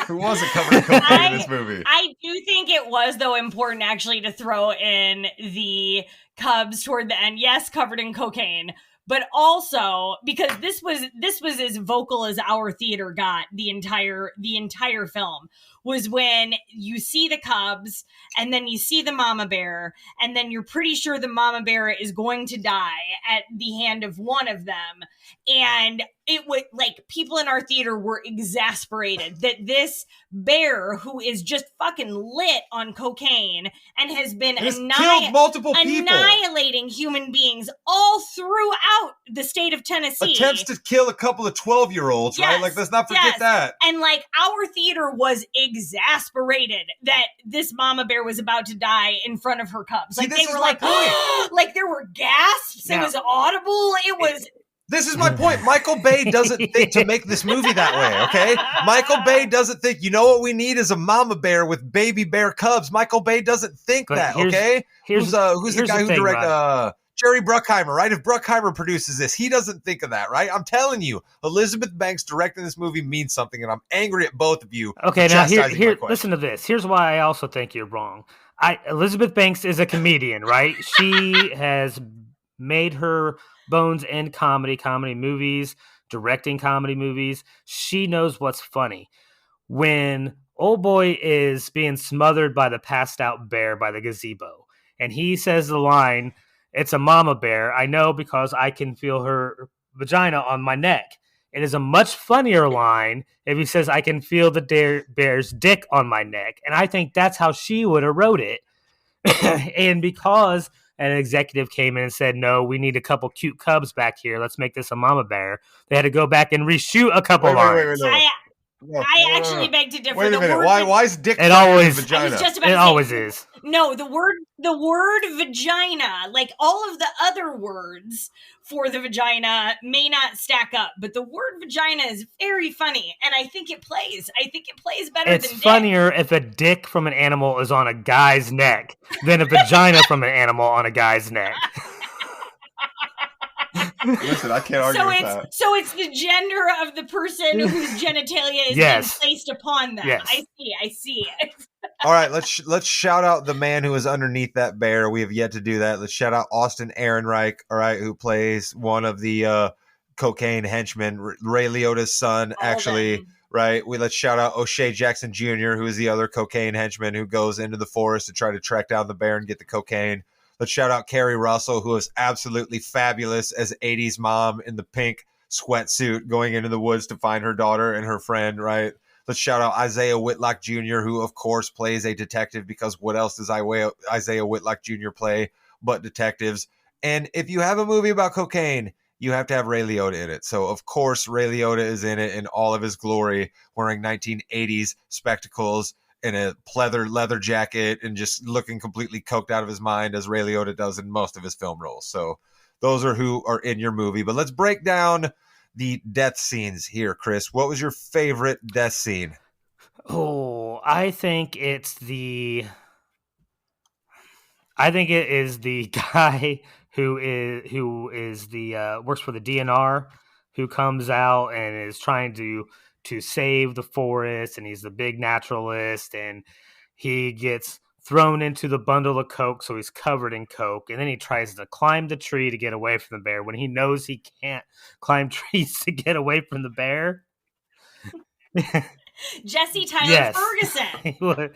Who wasn't covered in cocaine in this movie? I do think it was, though, important actually to throw in the cubs toward the end. Yes, covered in cocaine, but also because this was as vocal as our theater got the entire film was when you see the cubs and then you see the mama bear and then you're pretty sure the mama bear is going to die at the hand of one of them. And it would like people in our theater were exasperated that this bear who is just fucking lit on cocaine and has been killed multiple people, annihilating human beings all throughout the state of Tennessee. Attempts to kill a couple of 12-year-olds, right? Like, let's not forget that. And like our theater was exasperated that this mama bear was about to die in front of her cubs. Like they were like, like there were gasps. It was audible. It was. This is my point. Michael Bay doesn't think to make this movie that way, okay? Michael Bay doesn't think, you know what we need is a mama bear with baby bear cubs. Michael Bay doesn't think that, okay? Who's the guy who directed Jerry Bruckheimer, right? If Bruckheimer produces this, he doesn't think of that, right? I'm telling you, Elizabeth Banks directing this movie means something, and I'm angry at both of you. Okay, now here listen to this. Here's why I also think you're wrong. Elizabeth Banks is a comedian, right? She has made her bones in comedy movies, directing comedy movies. She knows what's funny. When old boy is being smothered by the passed out bear by the gazebo, and he says the line, "It's a mama bear. I know because I can feel her vagina on my neck." It is a much funnier line if he says, "I can feel the bear's dick on my neck." And I think that's how she would have wrote it. And because an executive came in and said, "No, we need a couple cute cubs back here. Let's make this a mama bear," they had to go back and reshoot a couple lines. I actually beg to differ. Wait a minute. Why is dick it always vagina? It always is. No, the word vagina, like all of the other words for the vagina may not stack up, but the word vagina is very funny, and I think it plays. I think it plays better than dick. It's funnier if a dick from an animal is on a guy's neck than a vagina from an animal on a guy's neck. Listen, I can't argue with that. So it's the gender of the person whose genitalia is being placed upon them. Yes. I see it. All right, let's shout out the man who is underneath that bear. We have yet to do that. Let's shout out Austin Ehrenreich, all right, who plays one of the cocaine henchmen, Ray Liotta's son, actually. Right. Let's shout out O'Shea Jackson Jr., who is the other cocaine henchman who goes into the forest to try to track down the bear and get the cocaine. Let's shout out Carrie Russell, who is absolutely fabulous as 80s mom in the pink sweatsuit going into the woods to find her daughter and her friend, right? Let's shout out Isaiah Whitlock Jr., who, of course, plays a detective because what else does Isaiah Whitlock Jr. play but detectives? And if you have a movie about cocaine, you have to have Ray Liotta in it. So, of course, Ray Liotta is in it in all of his glory, wearing 1980s spectacles in a pleather leather jacket and just looking completely coked out of his mind as Ray Liotta does in most of his film roles. So those are who are in your movie. But let's break down the death scenes here, Chris. What was your favorite death scene? Oh, I think it is the guy who is the works for the DNR, who comes out and is trying to to save the forest, and he's the big naturalist, and he gets thrown into the bundle of coke, so he's covered in coke, and then he tries to climb the tree to get away from the bear when he knows he can't climb trees to get away from the bear. Jesse Tyler Yes. Ferguson.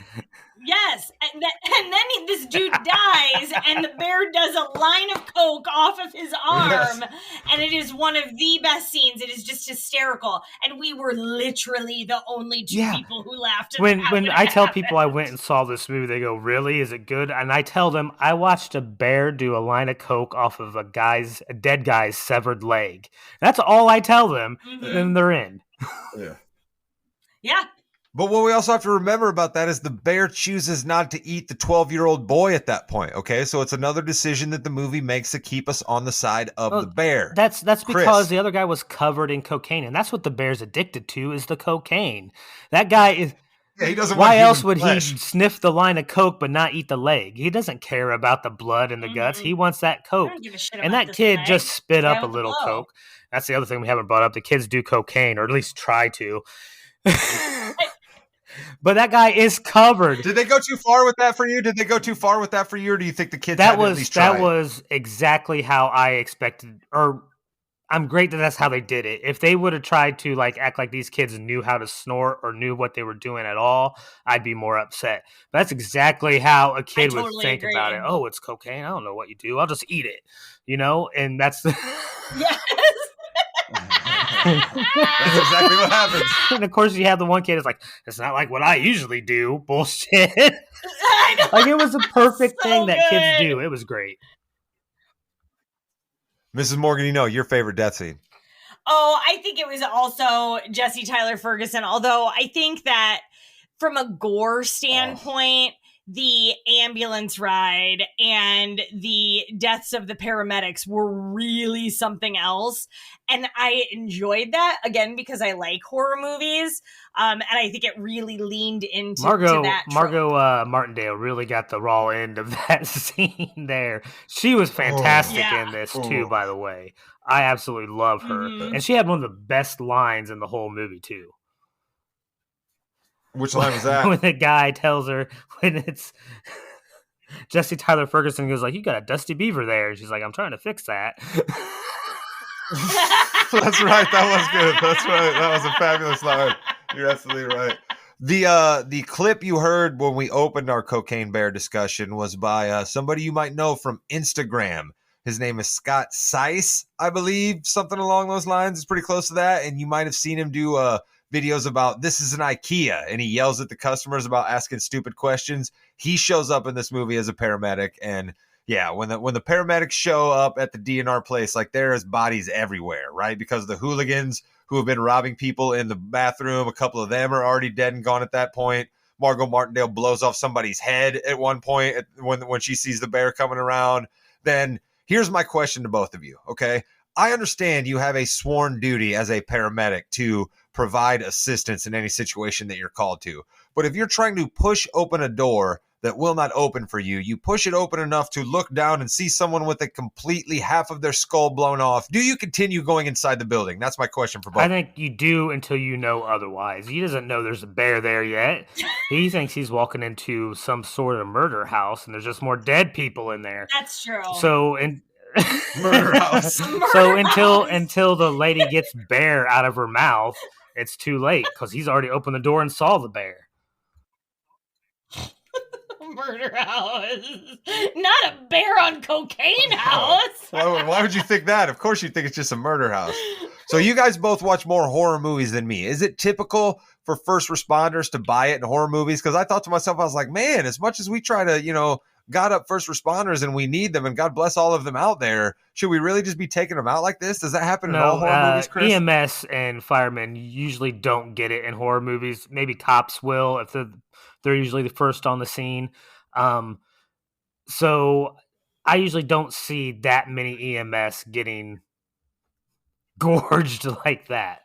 Yes, and then this dude dies, and the bear does a line of coke off of his arm, and it is one of the best scenes. It is just hysterical, and we were literally the only two people who laughed. When I tell people I went and saw this movie, they go, "Really? Is it good?" And I tell them I watched a bear do a line of coke off of a dead guy's severed leg. That's all I tell them, and they're in. Yeah. But what we also have to remember about that is the bear chooses not to eat the 12-year-old boy at that point, okay? So it's another decision that the movie makes to keep us on the side of the bear. That's because the other guy was covered in cocaine, and that's what the bear's addicted to is the cocaine. That guy is... Yeah, he doesn't Why want else human would flesh. he sniff the line of coke but not eat the leg? He doesn't care about the blood and the guts. He wants that coke. I don't give a shit And about that this kid leg. just spit Guy up a with the little blow. coke. That's the other thing we haven't brought up. The kids do cocaine, or at least try to. But that guy is covered. Did they go too far with that for you? Or do you think the kids had to at least try That it? was exactly how I expected, or I'm great that that's how they did it. If they would have tried to like act like these kids knew how to snort or knew what they were doing at all, I'd be more upset. But that's exactly how a kid would totally think agree. about it. Oh, it's cocaine. I don't know what you do. I'll just eat it, And that's Yes. That's exactly what happens. And of course, you have the one kid is like, it's not like what I usually do. Bullshit. I know. Like it was a perfect So thing that kids good. do. It was great. Mrs. Morgan, your favorite death scene. Oh, I think it was also Jesse Tyler Ferguson. Although I think that from a gore standpoint, the ambulance ride and the deaths of the paramedics were really something else. And I enjoyed that, again, because I like horror movies. And I think it really leaned into to that trope. Margot Martindale really got the raw end of that scene there. She was fantastic Yeah. in this too, by the way. I absolutely love her. Mhm. And she had one of the best lines in the whole movie too. Which line was that? When the guy tells her, when it's Jesse Tyler Ferguson goes like, "You got a dusty beaver there." And she's like, "I'm trying to fix that." That's right. That was good. That's right. That was a fabulous line. You're absolutely right. The clip you heard when we opened our Cocaine Bear discussion was by somebody you might know from Instagram. His name is Scott Seiss, I believe, something along those lines. It's pretty close to that. And you might have seen him do videos about this is an IKEA, and he yells at the customers about asking stupid questions. He shows up in this movie as a paramedic, and yeah, when the paramedics show up at the DNR place, like there's bodies everywhere, right? Because the hooligans who have been robbing people in the bathroom, a couple of them are already dead and gone at that point. Margot Martindale blows off somebody's head at one point when she sees the bear coming around. Then here's my question to both of you, okay? I understand you have a sworn duty as a paramedic to provide assistance in any situation that you're called to. But if you're trying to push open a door that will not open for you, you push it open enough to look down and see someone with a completely half of their skull blown off. Do you continue going inside the building? That's my question for both. I think you do until you know otherwise. He doesn't know there's a bear there yet. He thinks he's walking into some sort of murder house, and there's just more dead people in there. That's true. So Murder house. So until the lady gets bear out of her mouth, it's too late because he's already opened the door and saw the bear. Murder house. Not a bear on cocaine house. Why would you think that? Of course you think it's just a murder house. So you guys both watch more horror movies than me. Is it typical for first responders to buy it in horror movies? Because I thought to myself, I was like, man, as much as we try to, God up first responders and we need them, and God bless all of them out there, should we really just be taking them out like this? Does that happen in all horror movies, Chris? EMS and firemen usually don't get it in horror movies. Maybe cops will if they're usually the first on the scene. So I usually don't see that many EMS getting gorged like that.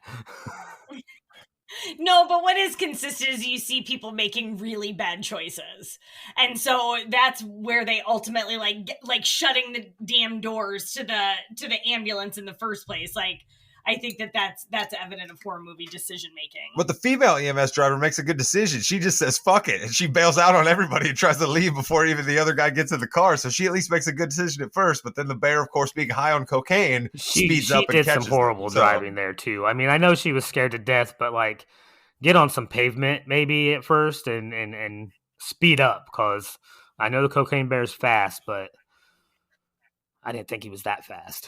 No, but what is consistent is you see people making really bad choices. And so that's where they ultimately like shutting the damn doors to the ambulance in the first place. Like, I think that's evident of horror movie decision making. But the female EMS driver makes a good decision. She just says, fuck it. And she bails out on everybody and tries to leave before even the other guy gets in the car. So she at least makes a good decision at first. But then the bear, of course, being high on cocaine, speeds up and catches She did some horrible driving there, too. I mean, I know she was scared to death, but, like, get on some pavement maybe at first and speed up, because I know the cocaine bear's fast, but I didn't think he was that fast.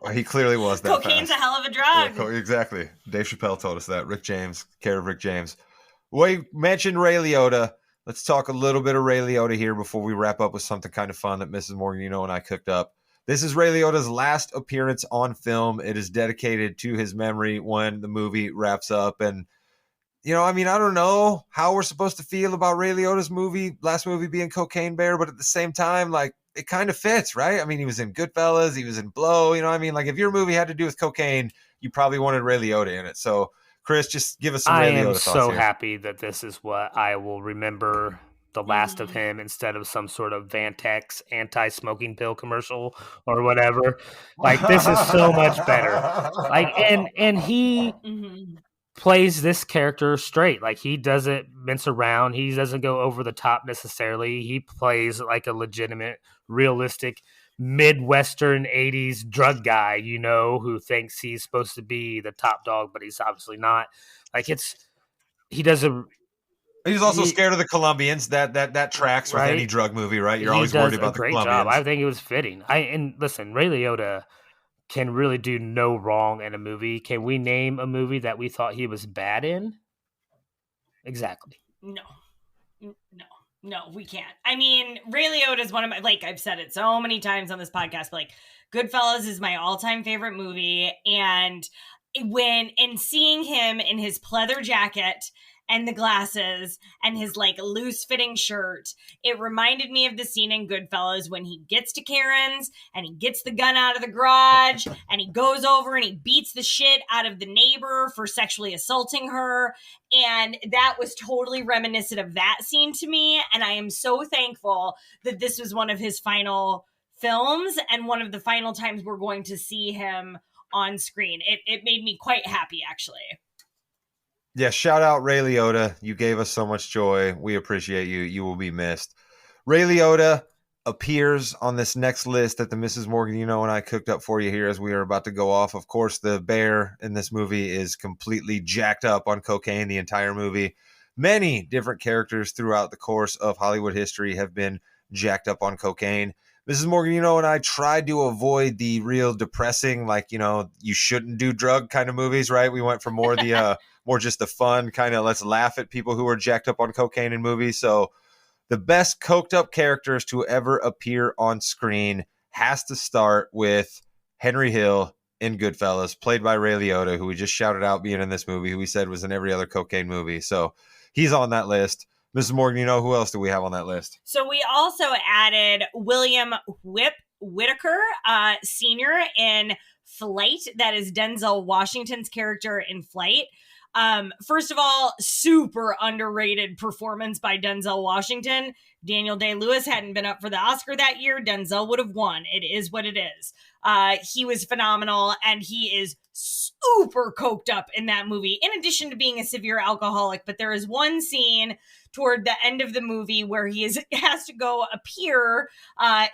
Well, he clearly was that Cocaine's fast. a hell of a drug. Yeah, exactly. Dave Chappelle told us that. Rick James, care of Rick James. We mentioned Ray Liotta. Let's talk a little bit of Ray Liotta here before we wrap up with something kind of fun that Mrs. Morgan, and I cooked up. This is Ray Liotta's last appearance on film. It is dedicated to his memory when the movie wraps up. And, I mean, I don't know how we're supposed to feel about Ray Liotta's last movie being Cocaine Bear, but at the same time, like, it kind of fits, right? I mean, he was in Goodfellas, he was in Blow, I mean? Like, if your movie had to do with cocaine, you probably wanted Ray Liotta in it. So, Chris, just give us some Ray Liotta thoughts. I am so happy that this is what I will remember the last of him, instead of some sort of Vantex anti-smoking pill commercial or whatever. Like, this is so much better. Like, and he plays this character straight. Like, he doesn't mince around. He doesn't go over the top necessarily. He plays like a legitimate, realistic Midwestern 80s drug guy, who thinks he's supposed to be the top dog, but he's obviously not. Like, he's also scared of the Colombians. That tracks with any drug movie, right? You're always worried about the Colombians. Job. I think it was fitting. And listen, Ray Liotta can really do no wrong in a movie. Can we name a movie that we thought he was bad in? Exactly. No, we can't. I mean, Ray Liotta is one of my, like I've said it so many times on this podcast, but like Goodfellas is my all-time favorite movie. And seeing him in his pleather jacket and the glasses and his like loose fitting shirt, it reminded me of the scene in Goodfellas when he gets to Karen's and he gets the gun out of the garage and he goes over and he beats the shit out of the neighbor for sexually assaulting her. And that was totally reminiscent of that scene to me. And I am so thankful that this was one of his final films and one of the final times we're going to see him on screen. It made me quite happy, actually. Yeah, shout out Ray Liotta. You gave us so much joy. We appreciate you. You will be missed. Ray Liotta appears on this next list that the Mrs. Morgan, and I cooked up for you here as we are about to go off. Of course, the bear in this movie is completely jacked up on cocaine the entire movie. Many different characters throughout the course of Hollywood history have been jacked up on cocaine. Mrs. Morgan, and I tried to avoid the real depressing, like, you shouldn't do drug kind of movies, right? We went for more more just the fun kind of let's laugh at people who are jacked up on cocaine in movies. So the best coked up characters to ever appear on screen has to start with Henry Hill in Goodfellas, played by Ray Liotta, who we just shouted out being in this movie, who we said was in every other cocaine movie. So he's on that list. Mrs. Morgan, who else do we have on that list? So we also added William Whitaker, Sr. in Flight. That is Denzel Washington's character in Flight. First of all, super underrated performance by Denzel Washington. Daniel Day-Lewis hadn't been up for the Oscar that year. Denzel would have won. It is what it is. He was phenomenal, and he is super coked up in that movie, in addition to being a severe alcoholic. But there is one scene toward the end of the movie where he has to go appear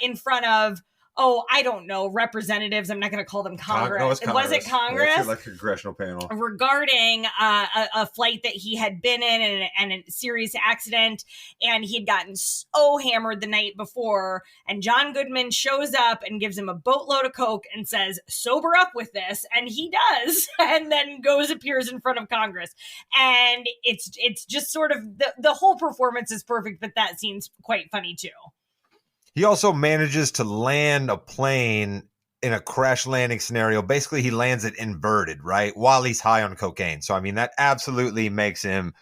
in front of, I don't know, representatives. I'm not going to call them Congress. Was it Congress? Yeah, like a congressional panel. Regarding a flight that he had been in and a serious accident. And he had gotten so hammered the night before. And John Goodman shows up and gives him a boatload of coke and says, sober up with this. And he does. And then appears in front of Congress. And it's just sort of, the whole performance is perfect, but that scene's quite funny too. He also manages to land a plane in a crash landing scenario. Basically, he lands it inverted, right? While he's high on cocaine. So, I mean, that absolutely makes him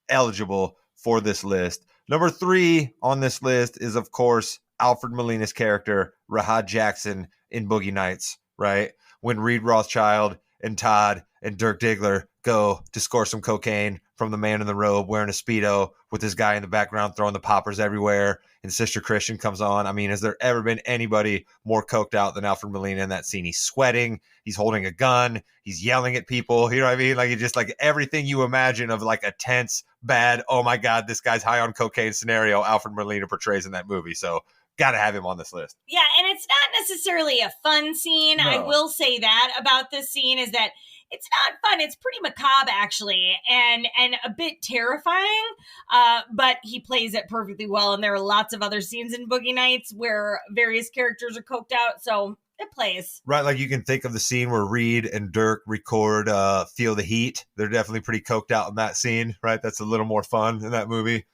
eligible for this list. Number 3 on this list is, of course, Alfred Molina's character, Rahad Jackson in Boogie Nights, right? When Reed Rothschild and Todd and Dirk Diggler go to score some cocaine from the man in the robe wearing a Speedo with this guy in the background throwing the poppers everywhere. And Sister Christian comes on. I mean, has there ever been anybody more coked out than Alfred Molina in that scene? He's sweating. He's holding a gun. He's yelling at people. You know what I mean? Like, it's just like everything you imagine of like a tense, bad, oh my God, this guy's high on cocaine scenario Alfred Molina portrays in that movie. So got to have him on this list. Yeah, and it's not necessarily a fun scene. No. I will say that about this scene is that it's not fun. It's pretty macabre, actually, and a bit terrifying. But he plays it perfectly well. And there are lots of other scenes in Boogie Nights where various characters are coked out, so it plays. Right, like you can think of the scene where Reed and Dirk record "Feel the Heat." They're definitely pretty coked out in that scene, right? That's a little more fun in that movie.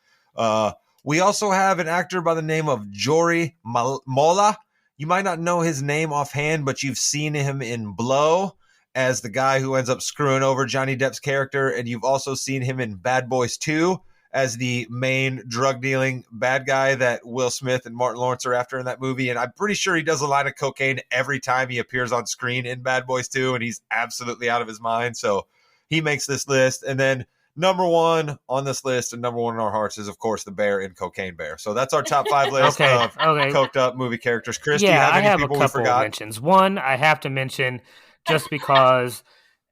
We also have an actor by the name of Jory Mola. You might not know his name offhand, but you've seen him in Blow as the guy who ends up screwing over Johnny Depp's character, and you've also seen him in Bad Boys 2 as the main drug-dealing bad guy that Will Smith and Martin Lawrence are after in that movie. And I'm pretty sure he does a line of cocaine every time he appears on screen in Bad Boys 2, and he's absolutely out of his mind. So he makes this list. And then number one on this list and number one in our hearts is, of course, the bear in Cocaine Bear. So that's our top 5 list of coked up movie characters. Chris, do you have any people we forgot? Mentions. One, I have to mention just because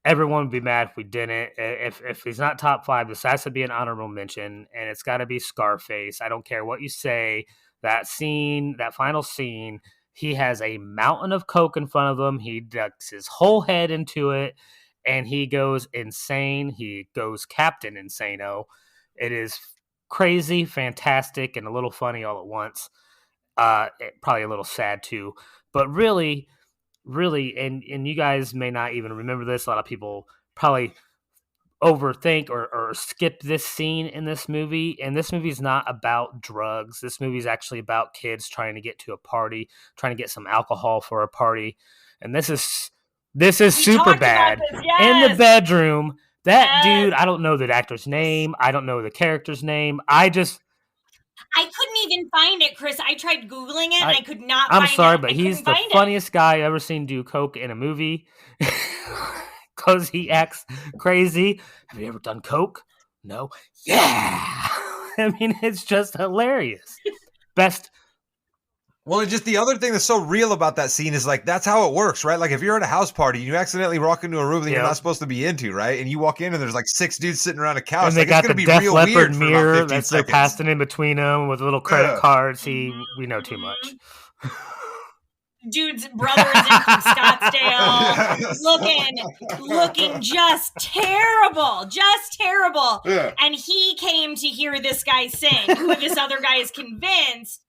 everyone would be mad if we didn't. If he's not top 5, this has to be an honorable mention, and it's got to be Scarface. I don't care what you say. That scene, that final scene, he has a mountain of coke in front of him. He ducks his whole head into it, and he goes insane. He goes Captain Insano. It is crazy, fantastic, and a little funny all at once. Probably a little sad too. But really, and you guys may not even remember this. A lot of people probably overthink or skip this scene in this movie. And this movie is not about drugs. This movie is actually about kids trying to get to a party, trying to get some alcohol for a party. And this is super bad. In the bedroom, that dude, I don't know the actor's name. I don't know the character's name. I couldn't even find it, Chris. I tried Googling it, and I could not find it. I'm sorry, but he's the funniest guy I've ever seen do coke in a movie because he acts crazy. Have you ever done coke? No. Yeah. I mean, it's just hilarious. Best. Well, it's just the other thing that's so real about that scene is like, that's how it works, right? Like if you're at a house party and you accidentally walk into a room that you're not supposed to be into, right? And you walk in and there's like 6 dudes sitting around a couch. And they like, got the Def Leppard mirror that's they're seconds. passing in between them with little credit cards. We know too much. Dude's brother is in from Scottsdale, looking just terrible. Yeah. And he came to hear this guy sing, who this other guy is convinced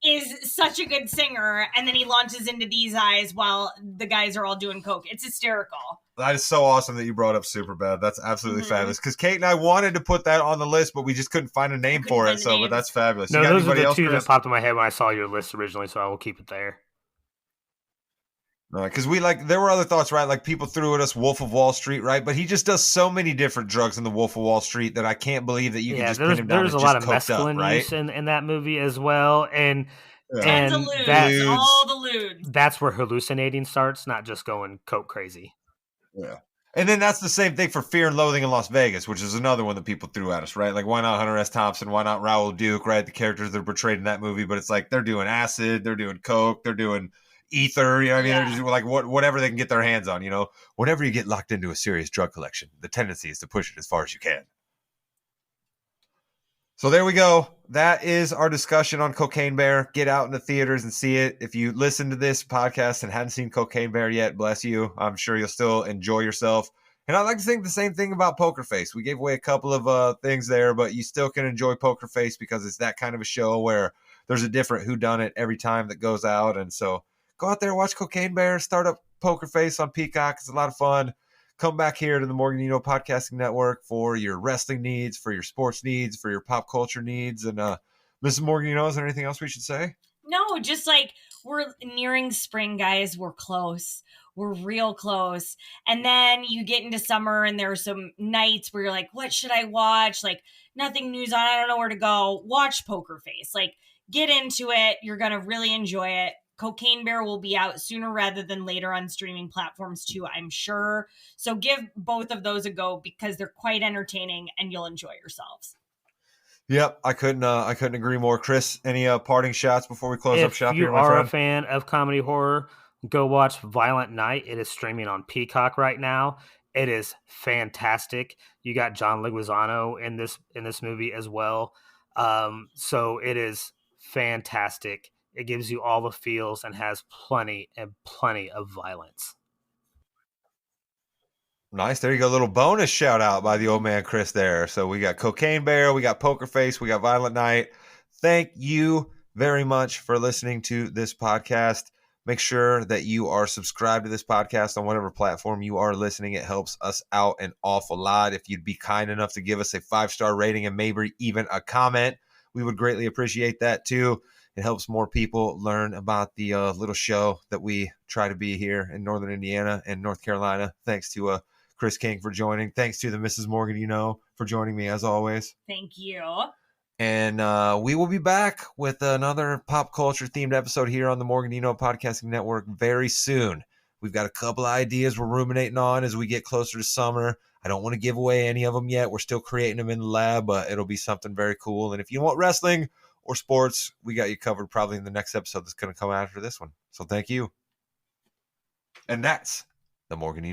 is such a good singer, and then he launches into These Eyes while the guys are all doing coke. It's hysterical. That is so awesome that you brought up Superbad. That's absolutely fabulous. Because Kate and I wanted to put that on the list, but we just couldn't find a name for it. So, but that's fabulous. No, those are the 2 that popped in my head when I saw your list originally, so I will keep it there. Because there were other thoughts, right? Like people threw at us Wolf of Wall Street, right? But he just does so many different drugs in the Wolf of Wall Street that I can't believe that you can just pin him down. There's a lot of mescaline use in that movie as well, and all the lewd. That's where hallucinating starts, not just going coke crazy. Yeah. And then that's the same thing for Fear and Loathing in Las Vegas, which is another one that people threw at us, right? Like, why not Hunter S. Thompson? Why not Raoul Duke, right? The characters that are portrayed in that movie. But it's like they're doing acid, they're doing coke, they're doing ether, you know what I mean? They're just like whatever they can get their hands on, you know? Whenever you get locked into a serious drug collection, the tendency is to push it as far as you can. So there we go. That is our discussion on Cocaine Bear. Get out in the theaters and see it. If you listen to this podcast and hadn't seen Cocaine Bear yet, bless you. I'm sure you'll still enjoy yourself. And I'd like to think the same thing about Poker Face. We gave away a couple of things there, but you still can enjoy Poker Face because it's that kind of a show where there's a different whodunit every time that goes out. And so go out there, watch Cocaine Bear, start up Poker Face on Peacock. It's a lot of fun. Come back here to the Morgan You Know Podcasting Network for your wrestling needs, for your sports needs, for your pop culture needs. And Mrs. Morgan, you know, is there anything else we should say? No, just like we're nearing spring, guys. We're close. We're real close. And then you get into summer and there are some nights where you're like, what should I watch? Like nothing news on. I don't know where to go. Watch Poker Face. Like get into it. You're going to really enjoy it. Cocaine Bear will be out sooner rather than later on streaming platforms too, I'm sure. So give both of those a go because they're quite entertaining and you'll enjoy yourselves. Yep, I couldn't agree more. Chris, any parting shots before we close up shop If you here, my are friend? a fan of comedy horror, go watch Violent Night. It is streaming on Peacock right now. It is fantastic. You got John Leguizamo in this movie as well. So it is fantastic. It gives you all the feels and has plenty and plenty of violence. Nice. There you go. A little bonus shout out by the old man Chris there. So we got Cocaine Bear, we got Poker Face, we got Violent Night. Thank you very much for listening to this podcast. Make sure that you are subscribed to this podcast on whatever platform you are listening. It helps us out an awful lot. If you'd be kind enough to give us a 5-star rating and maybe even a comment, we would greatly appreciate that too. It helps more people learn about the little show that we try to be here in Northern Indiana and North Carolina. Thanks to Chris King for joining. Thanks to the Mrs. Morgan, for joining me as always. Thank you. And we will be back with another pop culture themed episode here on the Morgan Podcasting Network very soon. We've got a couple of ideas we're ruminating on as we get closer to summer. I don't want to give away any of them yet. We're still creating them in the lab, but it'll be something very cool. And if you want wrestling or sports, we got you covered probably in the next episode that's going to come after this one. So thank you. And that's the Morgan